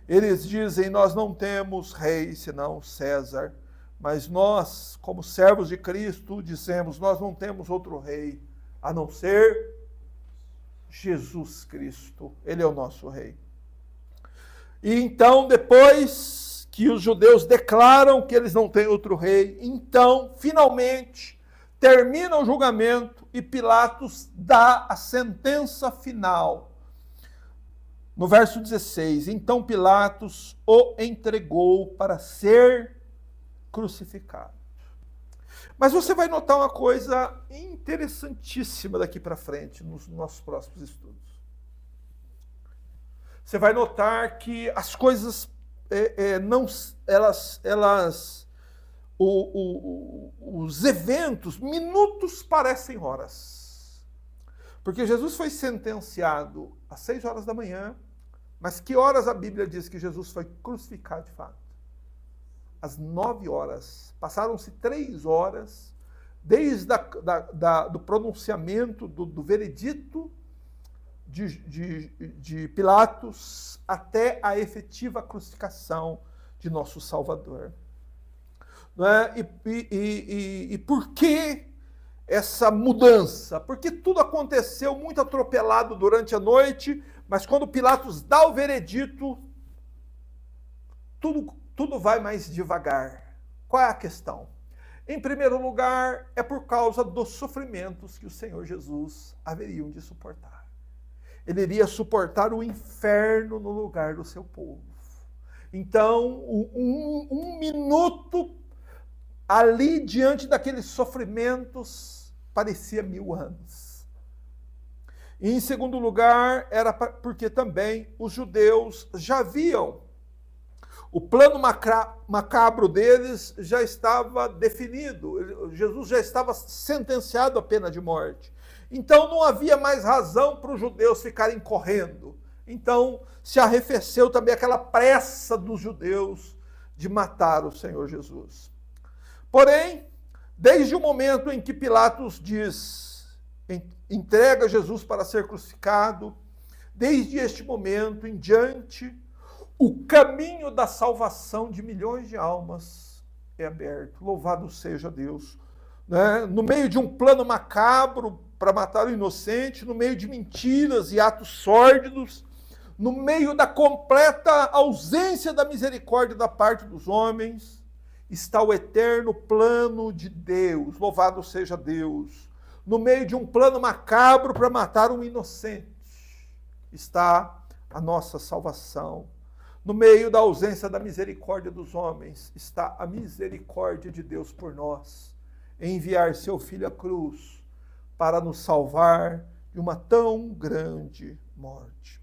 Eles dizem: nós não temos rei senão César, mas nós, como servos de Cristo, dizemos: nós não temos outro rei a não ser Jesus Cristo. Ele é o nosso rei. E então, depois que os judeus declaram que eles não têm outro rei, então, finalmente, termina o julgamento e Pilatos dá a sentença final. No verso 16, então Pilatos o entregou para ser crucificado. Mas você vai notar uma coisa interessantíssima daqui para frente, nos nossos próximos estudos. Você vai notar que as coisas, os eventos, minutos parecem horas. Porque Jesus foi sentenciado às 6 horas da manhã, mas que horas a Bíblia diz que Jesus foi crucificado de fato? Às 9 horas. Passaram-se 3 horas, desde do pronunciamento do veredito de Pilatos até a efetiva crucificação de nosso Salvador. Não é? E por que essa mudança? Porque tudo aconteceu muito atropelado durante a noite, mas quando Pilatos dá o veredito, tudo vai mais devagar. Qual é a questão? Em primeiro lugar, é por causa dos sofrimentos que o Senhor Jesus haveriam de suportar. Ele iria suportar o inferno no lugar do seu povo. Então, um minuto ali diante daqueles sofrimentos parecia 1000 anos. E em segundo lugar, era porque também os judeus já viam. O plano macabro deles já estava definido. Jesus já estava sentenciado à pena de morte. Então não havia mais razão para os judeus ficarem correndo. Então se arrefeceu também aquela pressa dos judeus de matar o Senhor Jesus. Porém, desde o momento em que Pilatos entrega Jesus para ser crucificado, desde este momento em diante, o caminho da salvação de milhões de almas é aberto. Louvado seja Deus. Né? No meio de um plano macabro para matar o inocente, no meio de mentiras e atos sórdidos, no meio da completa ausência da misericórdia da parte dos homens, está o eterno plano de Deus. Louvado seja Deus. No meio de um plano macabro para matar um inocente, está a nossa salvação. No meio da ausência da misericórdia dos homens, está a misericórdia de Deus por nós, em enviar seu Filho à cruz para nos salvar de uma tão grande morte.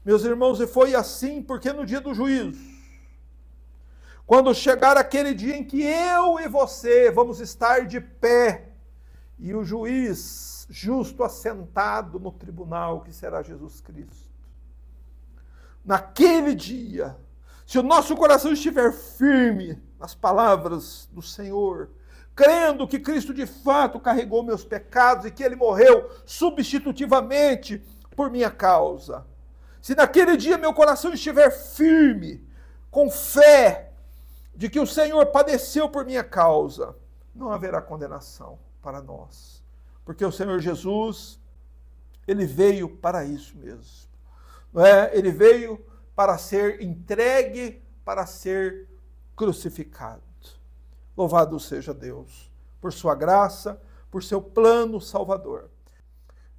Meus irmãos, e foi assim porque no dia do juízo, quando chegar aquele dia em que eu e você vamos estar de pé, e o juiz justo assentado no tribunal, que será Jesus Cristo, naquele dia, se o nosso coração estiver firme nas palavras do Senhor, crendo que Cristo de fato carregou meus pecados e que Ele morreu substitutivamente por minha causa, se naquele dia meu coração estiver firme, com fé de que o Senhor padeceu por minha causa, não haverá condenação para nós. Porque o Senhor Jesus, ele veio para isso mesmo. Não é? Ele veio para ser entregue, para ser crucificado. Louvado seja Deus por sua graça, por seu plano salvador.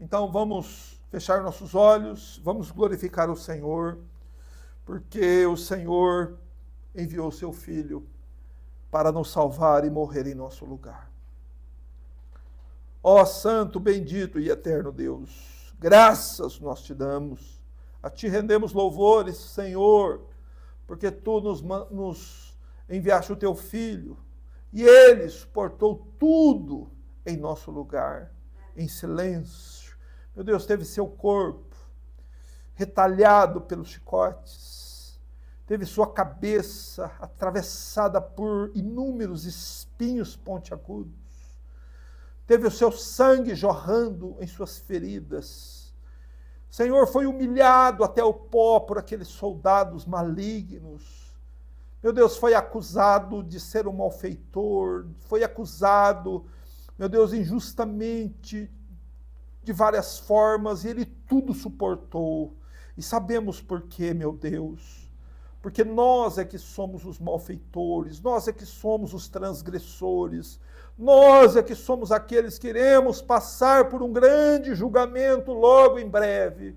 Então vamos fechar nossos olhos, vamos glorificar o Senhor, porque o Senhor enviou seu Filho para nos salvar e morrer em nosso lugar. Ó Santo, bendito e eterno Deus, graças nós te damos, a ti rendemos louvores, Senhor, porque tu nos enviaste o teu Filho, e ele suportou tudo em nosso lugar, em silêncio. Meu Deus, teve seu corpo retalhado pelos chicotes, teve sua cabeça atravessada por inúmeros espinhos pontiagudos, teve o seu sangue jorrando em suas feridas. Senhor, foi humilhado até o pó por aqueles soldados malignos. Meu Deus, foi acusado de ser um malfeitor, foi acusado, meu Deus, injustamente, de várias formas, e ele tudo suportou. E sabemos por quê, meu Deus. Porque nós é que somos os malfeitores, nós é que somos os transgressores, nós é que somos aqueles que iremos passar por um grande julgamento logo em breve.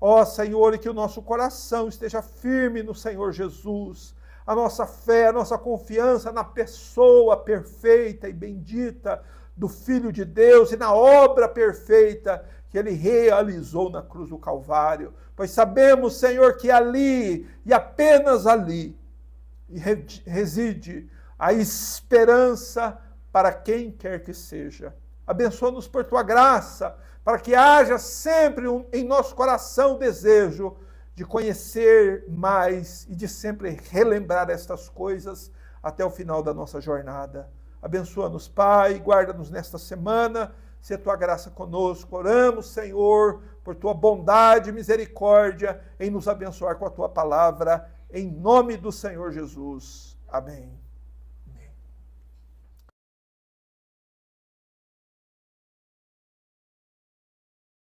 Ó Senhor, e que o nosso coração esteja firme no Senhor Jesus, a nossa fé, a nossa confiança na pessoa perfeita e bendita do Filho de Deus e na obra perfeita que ele realizou na cruz do Calvário. Pois sabemos, Senhor, que ali e apenas ali reside a esperança para quem quer que seja. Abençoa-nos por tua graça, para que haja sempre em nosso coração o desejo de conhecer mais e de sempre relembrar estas coisas até o final da nossa jornada. Abençoa-nos, Pai, guarda-nos nesta semana, se a tua graça conosco. Oramos, Senhor, por tua bondade e misericórdia em nos abençoar com a tua palavra, em nome do Senhor Jesus. Amém.